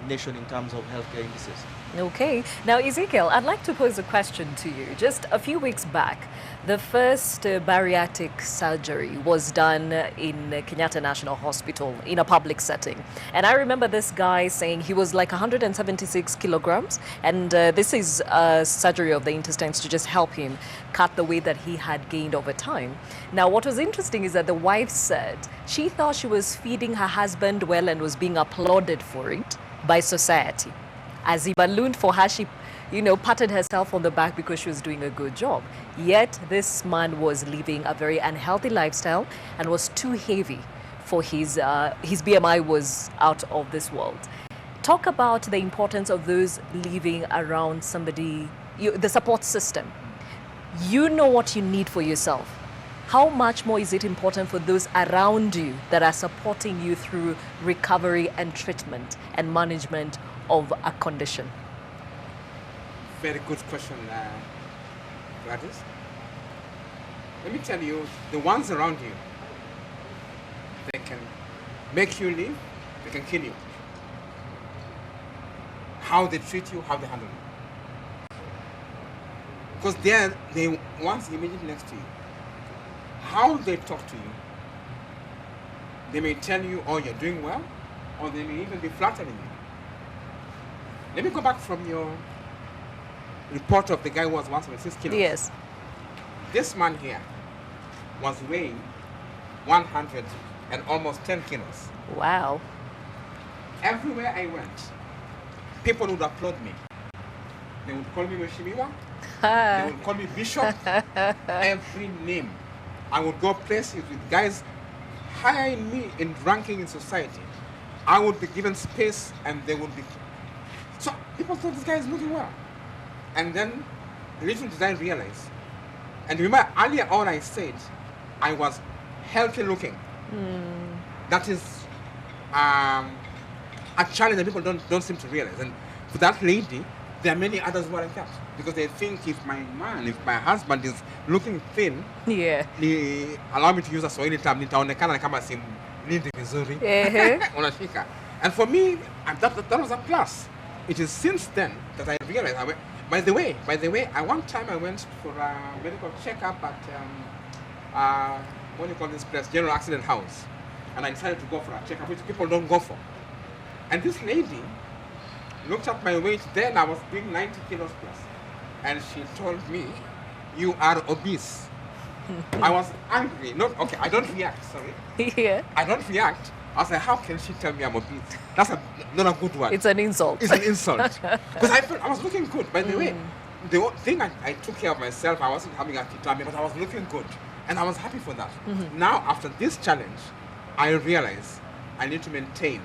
nation in terms of healthcare indices. Okay. Now, Ezekiel, I'd like to pose a question to you. Just a few weeks back, the first bariatric surgery was done in Kenyatta National Hospital in a public setting. And I remember this guy saying he was like 176 kilograms, and this is a surgery of the intestines to just help him cut the weight that he had gained over time. Now, what was interesting is that the wife said she thought she was feeding her husband well and was being applauded for it by society. As he ballooned for her, she, patted herself on the back because she was doing a good job. Yet this man was living a very unhealthy lifestyle and was too heavy for his BMI was out of this world. talk about the importance of those living around somebody, the support system. You know what you need for yourself. How much more is it important for those around you that are supporting you through recovery and treatment and management of a condition? Very good question, Gladys. Let me tell you, the ones around you, they can make you live, they can kill you. How they treat you, how they handle you. Because they're the ones immediately next to you. How they talk to you, they may tell you, oh, you're doing well, or they may even be flattering you. Let me go back from your report of the guy who was 176 kilos. Yes. This man here was weighing 100 and almost 10 kilos. Wow. Everywhere I went, people would applaud me. They would call me Meshimiwa. They would call me Bishop. Every name. I would go places with guys higher in me in ranking in society. I would be given space and they would be... So people thought this guy is looking well. And then, little did I realize, and remember earlier on I said, I was healthy looking. That is a challenge that people don't seem to realize. And for that lady, there are many others who are like that. Because they think if my husband is looking thin, allow me to use a Swahili term, nitaonekana kama simlindi vizuri. Unashika. And for me, that was a plus. It is since then that I realized, by the way, one time I went for a medical checkup at, what do you call this place, General Accident House. And I decided to go for a checkup, which people don't go for. And this lady looked at my weight then, I was being 90 kilos plus. And she told me, you are obese. I was angry. Okay, I don't react, sorry. Yeah. I don't react. I was like, how can she tell me I'm obese? That's not a good one. It's an insult. It's an insult. Because I felt I was looking good. By the way, the thing I took care of myself, I wasn't having a tummy, but I was looking good. And I was happy for that. Now, after this challenge, I realize I need to maintain.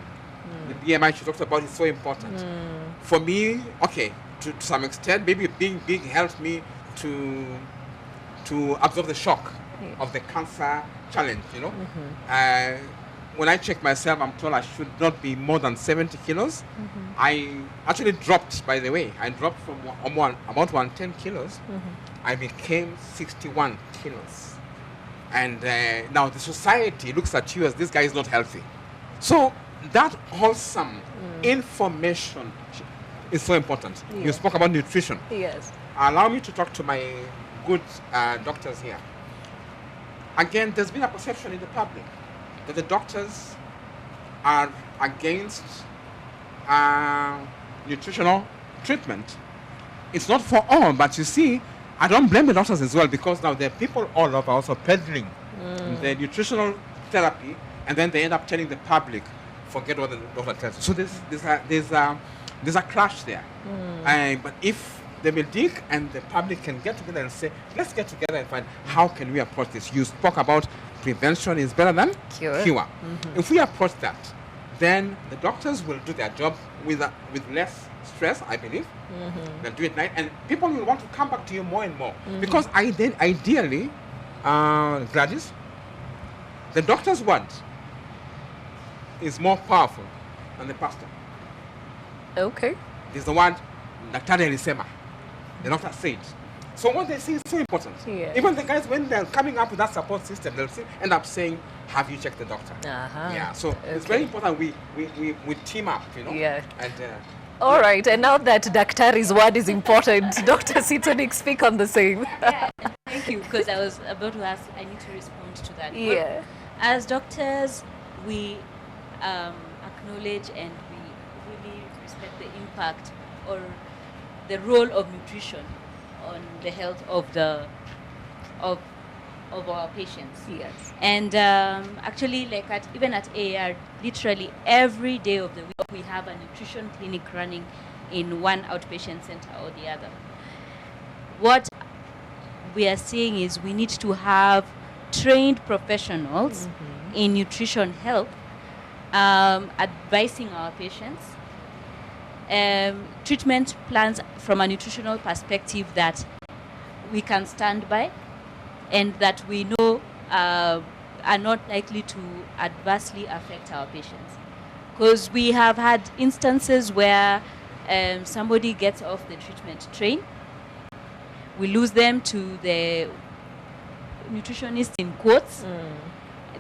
The BMI she talked about is so important. For me, okay, to some extent, maybe being big helped me to absorb the shock of the cancer challenge, you know. When I check myself, I'm told I should not be more than 70 kilos. I actually dropped, by the way. I dropped from about 110 kilos. I became 61 kilos. And now the society looks at you as this guy is not healthy. So that wholesome information is so important. Yeah. You spoke about nutrition. Yes. Allow me to talk to my good doctors here. Again, there's been a perception in the public that the doctors are against nutritional treatment. It's not for all, but you see, I don't blame the doctors as well, because now there are people all over also peddling the nutritional therapy, and then they end up telling the public, forget what the doctor tells you. So there's a clash there. But if the medic and the public can get together and say, let's get together and find how can we approach this. You spoke about prevention is better than cure. If we approach that, then the doctors will do their job with less stress, I believe. They'll do it night, and people will want to come back to you more and more. Because ideally, Gladys, the doctor's word is more powerful than the pastor. Okay. There's the word, Daktari alisema. The doctor said. So what they say is so important. Yeah. Even the guys, when they're coming up with that support system, they'll end up saying, have you checked the doctor? Yeah, so it's very important we team up, you know? Yeah. And, all right, and now that Daktari's word is important, Dr. Sitonik, speak on the same. Thank you, because I was about to ask, I need to respond to that. Yeah. But as doctors, we acknowledge and we really respect the impact or the role of nutrition on the health of our patients. Yes. And actually, like even at AAR, literally every day of the week, we have a nutrition clinic running in one outpatient center or the other. What we are saying is we need to have trained professionals in nutrition help, advising our patients treatment plans from a nutritional perspective that we can stand by and that we know are not likely to adversely affect our patients. Because we have had instances where somebody gets off the treatment train, we lose them to the nutritionist in quotes.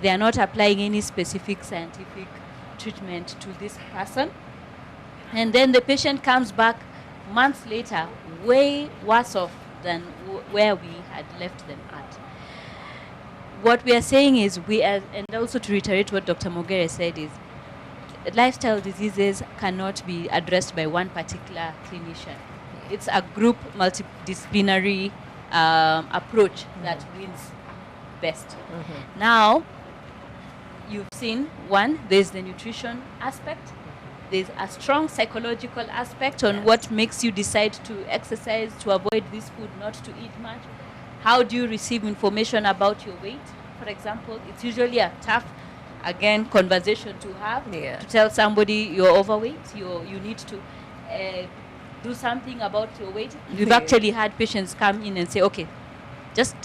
They are not applying any specific scientific treatment to this person. And then the patient comes back months later, way worse off than where we had left them at. What we are saying is, and also to reiterate what Dr. Mogere said, is lifestyle diseases cannot be addressed by one particular clinician. It's a group multidisciplinary approach that wins best. Now, you've seen one, there's the nutrition aspect. There's a strong psychological aspect on what makes you decide to exercise, to avoid this food, not to eat much. How do you receive information about your weight, for example? It's usually a tough, again, conversation to have, to tell somebody you're overweight, you need to do something about your weight. We've actually had patients come in and say, okay, just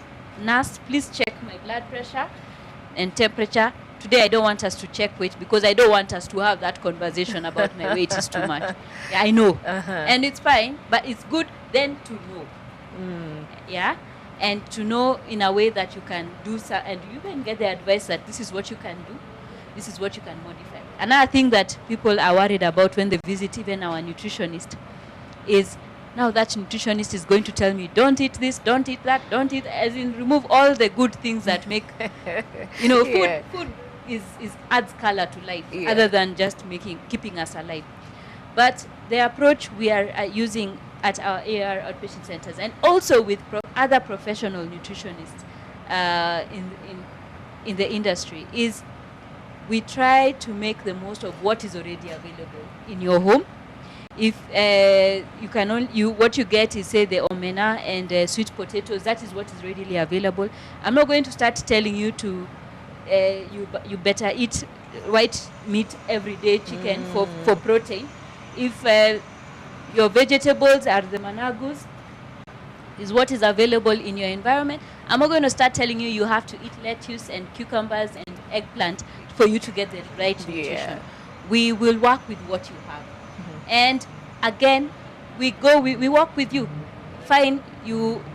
nurse, please check my blood pressure and temperature. Today I don't want us to check weight because I don't want us to have that conversation about my weight is too much. Yeah, I know. And it's fine, but it's good then to know. Yeah? And to know in a way that you can do so, and you can get the advice that this is what you can do, this is what you can modify. Another thing that people are worried about when they visit even our nutritionist is, now that nutritionist is going to tell me, don't eat this, don't eat that, don't eat, as in remove all the good things that make, food is adds color to life, other than just keeping us alive. But the approach we are using at our AAR outpatient centers, and also with other professional nutritionists in the industry, is we try to make the most of what is already available in your home. If you can only, what you get is, say, the omena and sweet potatoes, that is what is readily available. I'm not going to start telling you to you better eat white meat every day, chicken for protein. If your vegetables are the managus, is what is available in your environment, I'm not going to start telling you have to eat lettuce and cucumbers and eggplant for you to get the right nutrition. We will work with what you have. And again, we work with you. Fine,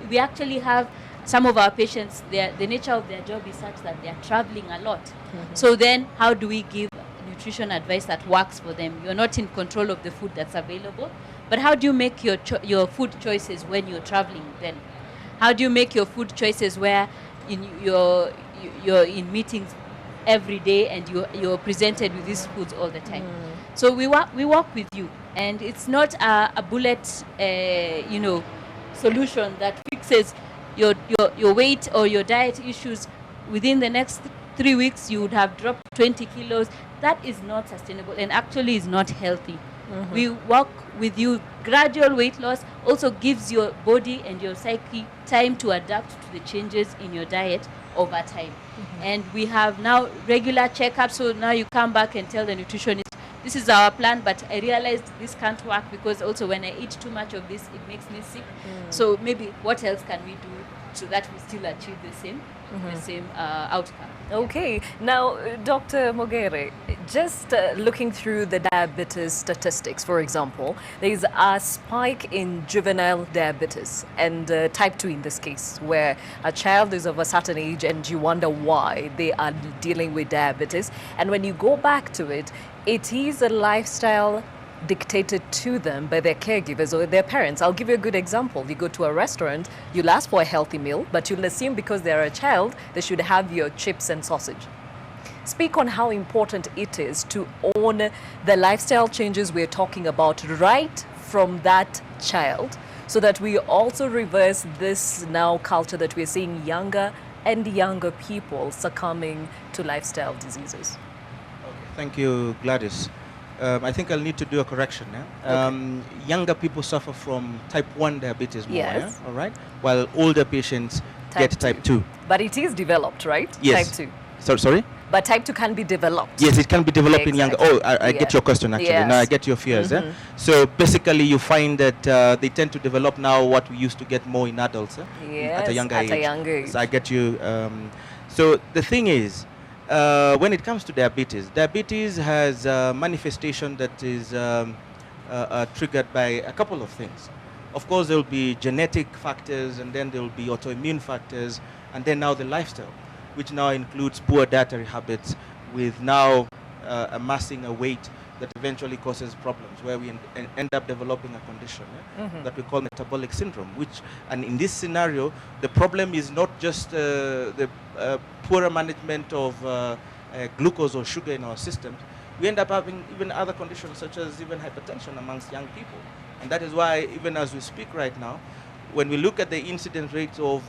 we actually have some of our patients, the nature of their job is such that they are traveling a lot. So then how do we give nutrition advice that works for them? You're not in control of the food that's available, but how do you make your food choices when you're traveling then? How do you make your food choices where you're in meetings every day and you're presented with these foods all the time? So we work with you, and it's not a bullet solution that fixes your weight or your diet issues. Within the next 3 weeks you would have dropped 20 kilos. That is not sustainable and actually is not healthy. We work with you. Gradual weight loss also gives your body and your psyche time to adapt to the changes in your diet over time. And we have now regular checkups, so now you come back and tell the nutritionist, this is our plan, but I realized this can't work because also when I eat too much of this, it makes me sick. So maybe what else can we do so that we still achieve the same outcome? Okay. Now, Dr. Mogere, just looking through the diabetes statistics, for example, there is a spike in juvenile diabetes and type 2 in this case, where a child is of a certain age and you wonder why they are dealing with diabetes. And when you go back to it, it is a lifestyle dictated to them by their caregivers or their parents. I'll give you a good example. You go to a restaurant, you'll ask for a healthy meal, but you'll assume because they're a child, they should have your chips and sausage. Speak on how important it is to own the lifestyle changes we're talking about right from that child, so that we also reverse this now culture that we're seeing younger and younger people succumbing to lifestyle diseases. Thank you, Gladys. I think I'll need to do a correction now. Younger people suffer from type 1 diabetes more, all right? While older patients get type 2. But it is developed, right? Yes. Type 2. Sorry? But type 2 can be developed. Yes, it can be developed in younger. Oh, I get Yeah. your question actually. Yes. Now I get your fears. So basically, you find that they tend to develop now what we used to get more in adults at a Yes, younger at age. a younger age. So I get you. So the thing is, when it comes to diabetes has a manifestation that is triggered by a couple of things. Of course, there will be genetic factors, and then there will be autoimmune factors, and then now the lifestyle, which now includes poor dietary habits, with now amassing a weight that eventually causes problems, where we end up developing a condition that we call metabolic syndrome. And in this scenario, the problem is not just the poorer management of glucose or sugar in our systems. We end up having even other conditions, such as even hypertension amongst young people. And that is why, even as we speak right now, when we look at the incidence rates of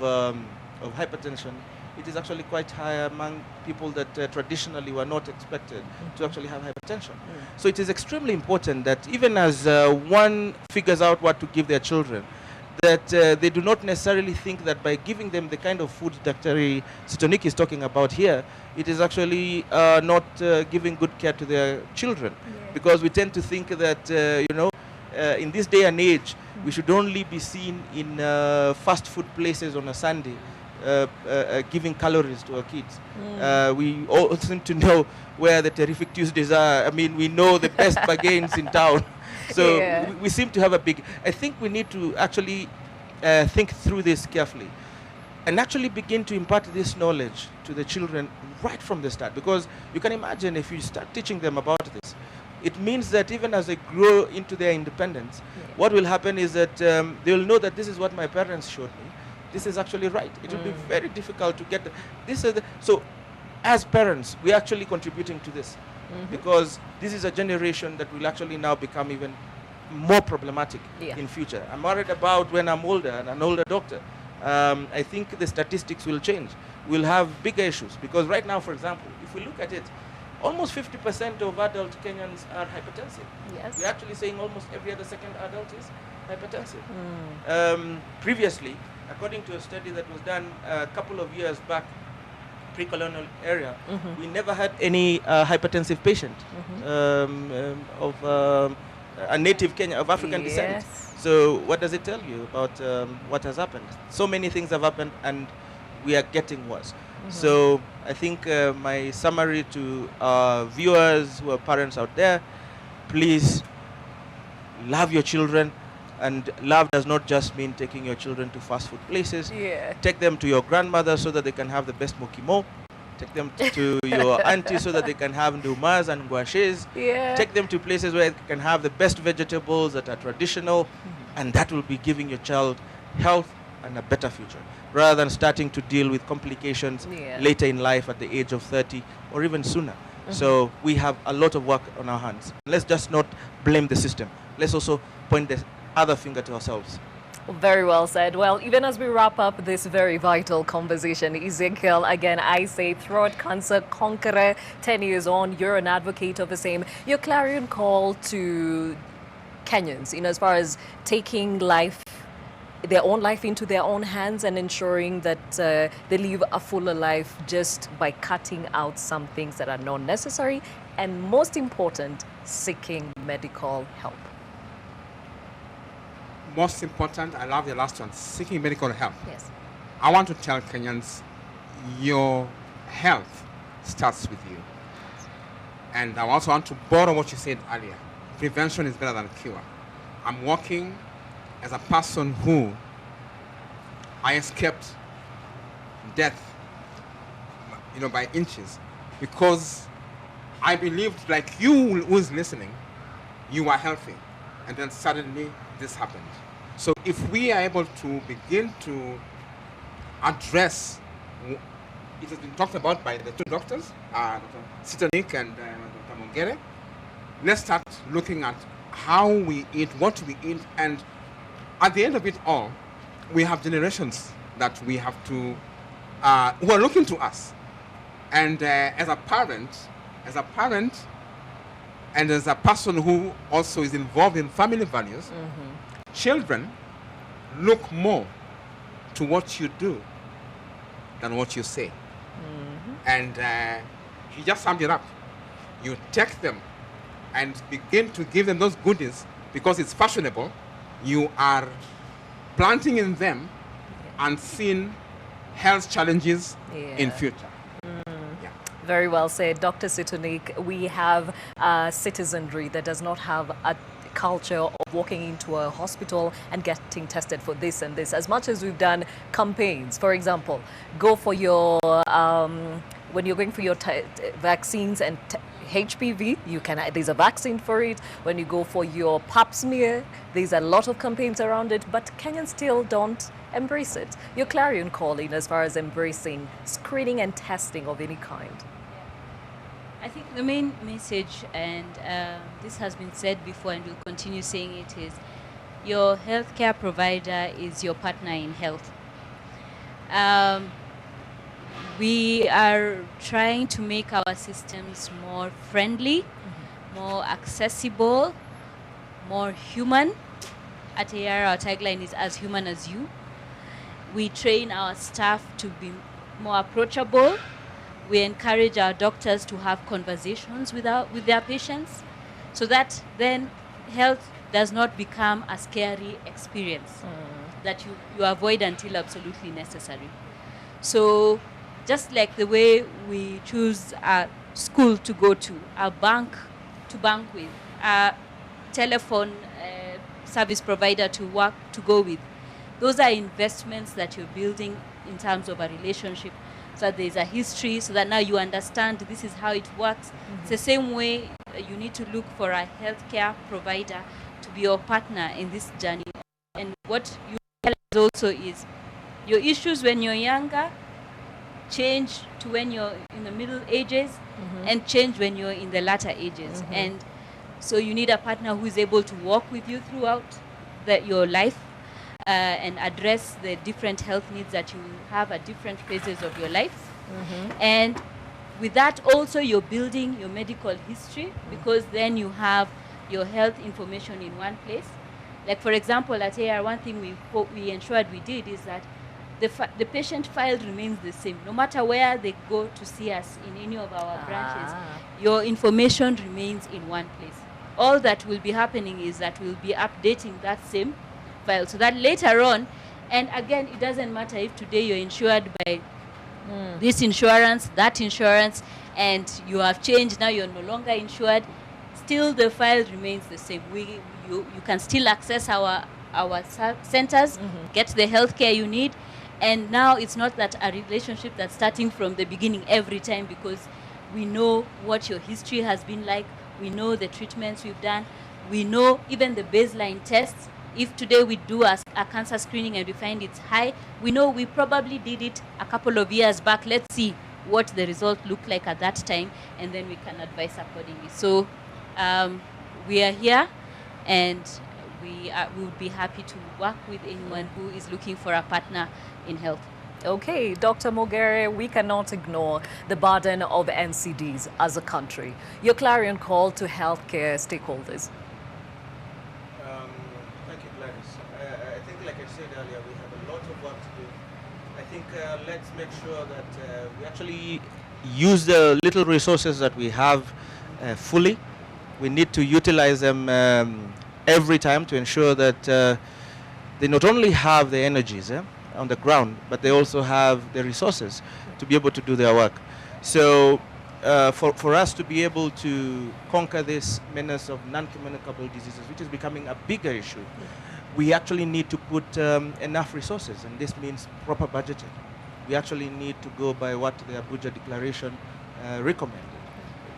hypertension, it is actually quite high among people that traditionally were not expected to actually have hypertension. So it is extremely important that even as one figures out what to give their children, that they do not necessarily think that by giving them the kind of food Dr. Sitonik is talking about here, it is actually not giving good care to their children. Because we tend to think that, in this day and age, we should only be seen in fast food places on a Sunday, giving calories to our kids. We all seem to know where the terrific Tuesdays are. I mean, we know the best bargains in town. So we seem to have I think we need to actually think through this carefully and actually begin to impart this knowledge to the children right from the start. Because you can imagine, if you start teaching them about this, it means that even as they grow into their independence, what will happen is that they will know that this is what my parents showed me. This is actually right. It will be very difficult to get so as parents, we're actually contributing to this, because this is a generation that will actually now become even more problematic in future. I'm worried about when I'm older and an older doctor. I think the statistics will change. We'll have bigger issues, because right now, for example, if we look at it, almost 50% of adult Kenyans are hypertensive. Yes. We're actually saying almost every other second adult is hypertensive. Previously, according to a study that was done a couple of years back, pre-colonial area, we never had any hypertensive patient of a native Kenya, of African descent. So what does it tell you about what has happened? So many things have happened, and we are getting worse. So I think my summary to viewers who are parents out there, please love your children. And love does not just mean taking your children to fast food places. Take them to your grandmother so that they can have the best mokimo. Take them to your auntie so that they can have ndumas and guashes. Take them to places where they can have the best vegetables that are traditional. And that will be giving your child health and a better future, rather than starting to deal with complications later in life at the age of 30 or even sooner. So we have a lot of work on our hands. Let's just not blame the system. Let's also point the other finger to ourselves. Very well said. Well, even as we wrap up this very vital conversation, Ezekiel, again, I say throat cancer conqueror, 10 years on, you're an advocate of the same. Your clarion call to Kenyans, as far as taking their own life into their own hands and ensuring that they live a fuller life just by cutting out some things that are not necessary, and most important, seeking medical help. Most important, I love the last one, seeking medical help. Yes. I want to tell Kenyans, your health starts with you. And I also want to borrow what you said earlier. Prevention is better than cure. I'm working as a person who I escaped death, by inches, because I believed, like you who is listening, you are healthy. And then suddenly this happened. So if we are able to begin to address, it has been talked about by the two doctors, Dr. Sitonik and Dr. Mongere, let's start looking at how we eat, what we eat, and at the end of it all, we have generations that we have to, who are looking to us. And as a parent, and as a person who also is involved in family values, children look more to what you do than what you say. And he just summed it up. You take them and begin to give them those goodies because it's fashionable. You are planting in them unseen health challenges in future. Very well said, Dr. Situnik. We have a citizenry that does not have a culture of walking into a hospital and getting tested for this and this. As much as we've done campaigns, for example, go for your, when you're going for your vaccines and HPV, there's a vaccine for it. When you go for your pap smear, there's a lot of campaigns around it, but Kenyans still don't embrace it. Your clarion calling as far as embracing screening and testing of any kind. I think the main message, and this has been said before and we'll continue saying it, is your healthcare provider is your partner in health. We are trying to make our systems more friendly, more accessible, more human. At AAR, our tagline is as human as you. We train our staff to be more approachable. We encourage our doctors to have conversations with their patients so that then health does not become a scary experience that you avoid until absolutely necessary. So just like the way we choose a school to go to, a bank to bank with, a telephone service provider to go with, those are investments that you're building in terms of a relationship, so that there's a history, so that now you understand this is how it works. It's the same way you need to look for a healthcare provider to be your partner in this journey. And what you realize also is your issues when you're younger change to when you're in the middle ages and change when you're in the latter ages. And so you need a partner who is able to walk with you throughout your life and address the different health needs that you have at different phases of your life. And with that also you're building your medical history, because then you have your health information in one place. Like for example, at AAR, one thing we ensured we did is that the patient file remains the same. No matter where they go to see us in any of our branches, your information remains in one place. All that will be happening is that we'll be updating that same file so that later on, and again, it doesn't matter if today you're insured by this insurance, that insurance, and you have changed, now you're no longer insured, still the file remains the same. You can still access our centers, get the healthcare you need, and now it's not that a relationship that's starting from the beginning every time, because we know what your history has been like, we know the treatments we've done, we know even the baseline tests. If today we do a cancer screening and we find it's high, we know we probably did it a couple of years back. Let's see what the result looked like at that time, and then we can advise accordingly. So we are here, and we would be happy to work with anyone who is looking for a partner in health. Okay, Dr. Mogere, we cannot ignore the burden of NCDs as a country. Your clarion call to healthcare stakeholders. Thank you, Gladys. I think, like I said earlier, we have a lot of work to do. I think let's make sure that we actually use the little resources that we have fully. We need to utilize them every time to ensure that they not only have the energies on the ground, but they also have the resources to be able to do their work. So for us to be able to conquer this menace of non-communicable diseases, which is becoming a bigger issue, we actually need to put enough resources, and this means proper budgeting. We actually need to go by what the Abuja Declaration recommended.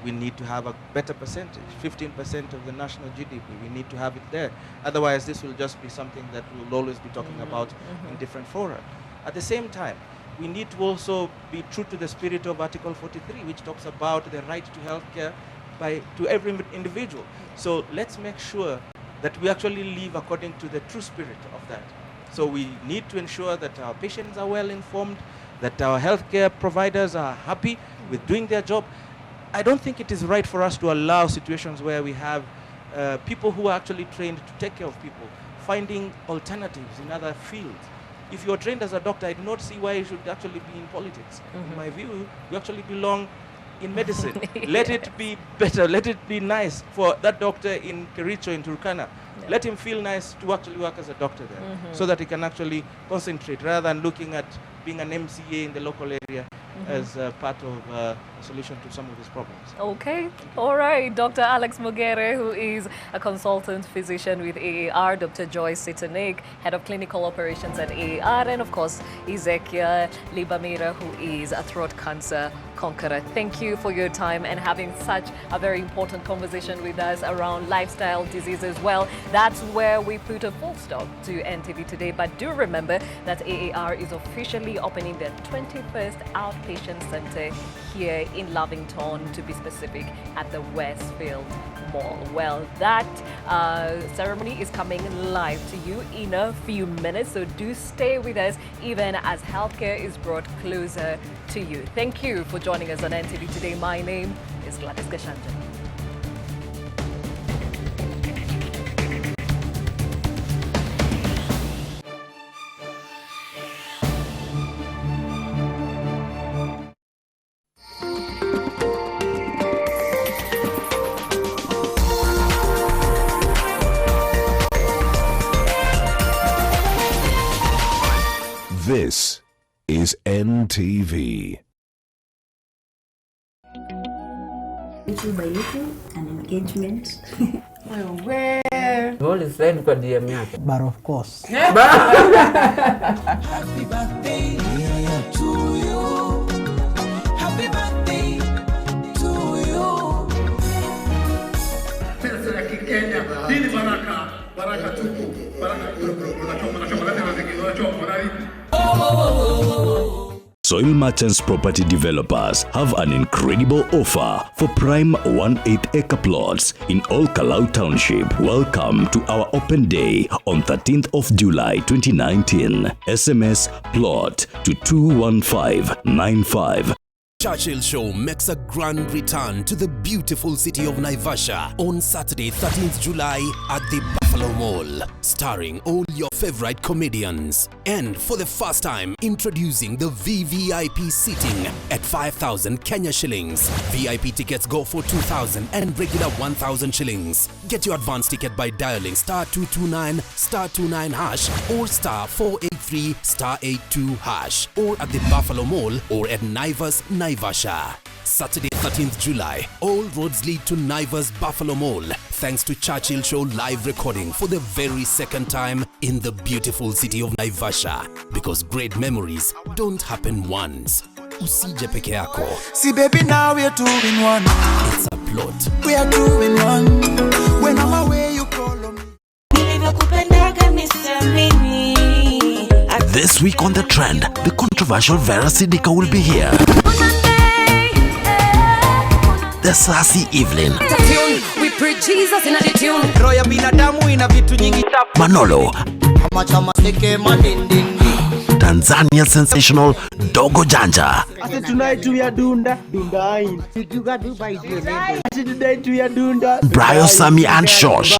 We need to have a better percentage, 15% of the national GDP. We need to have it there. Otherwise, this will just be something that we'll always be talking about in different fora. At the same time, we need to also be true to the spirit of Article 43, which talks about the right to healthcare to every individual. So let's make sure that we actually live according to the true spirit of that. So we need to ensure that our patients are well informed, that our healthcare providers are happy with doing their job. I don't think it is right for us to allow situations where we have people who are actually trained to take care of people, finding alternatives in other fields. If you're trained as a doctor, I do not see why you should actually be in politics. In my view, you actually belong in medicine. Let it be better. Let it be nice for that doctor in Kericho, in Turkana. Yeah. Let him feel nice to actually work as a doctor there, so that he can actually concentrate rather than looking at being an MCA in the local area as part of a solution to some of these problems. Okay, all right. Dr. Alex Mogere, who is a consultant physician with AAR, Dr. Joyce Sitanik, head of clinical operations at AAR, and of course, Ezekiel Libamira, who is a throat cancer conqueror. Thank you for your time and having such a very important conversation with us around lifestyle disease as well. That's where we put a full stop to NTV today. But do remember that AAR is officially opening their 21st outpatient center here in Lavington, to be specific, at the Westfield Mall. Well, that ceremony is coming live to you in a few minutes, so do stay with us even as healthcare is brought closer to you. Thank you for joining us on NTV today. My name is Gladys Gachanja. This is NTV. Little by little, an engagement. Well, where? All is said kwa DM yake. But of course. Happy birthday to you. Happy birthday to you. Sasa ya Kenya, dini baraka, baraka tupu, baraka Soil Merchants Property Developers have an incredible offer for prime 1/8-acre plots in Old Kalau Township. Welcome to our open day on 13th of July 2019. SMS plot to 21595. Churchill Show makes a grand return to the beautiful city of Naivasha on Saturday, 13th July at the Buffalo Mall, starring all your favorite comedians. And for the first time, introducing the VVIP seating at 5,000 Kenya shillings. VIP tickets go for 2,000 and regular 1,000 shillings. Get your advance ticket by dialing *229 *29 hash or *483 *82 hash, or at the Buffalo Mall or at Naivas, Naivasha. Saturday, 13th July, all roads lead to Naivas Buffalo Mall, thanks to Churchill Show live recording for the very second time in the beautiful city of Naivasha. Because great memories don't happen once. Usije peke yako. See baby, now we're 2 in 1. It's a plot. We are 2 in 1. When I'm away, you call on me. This week on The Trend, the controversial Vera Sidika will be here. The sassy Evelyn. We preach Jesus in a tune. Manolo. Tanzania sensational Dogo Janja. Tonight we are dunda. Brio Sami and Shosh.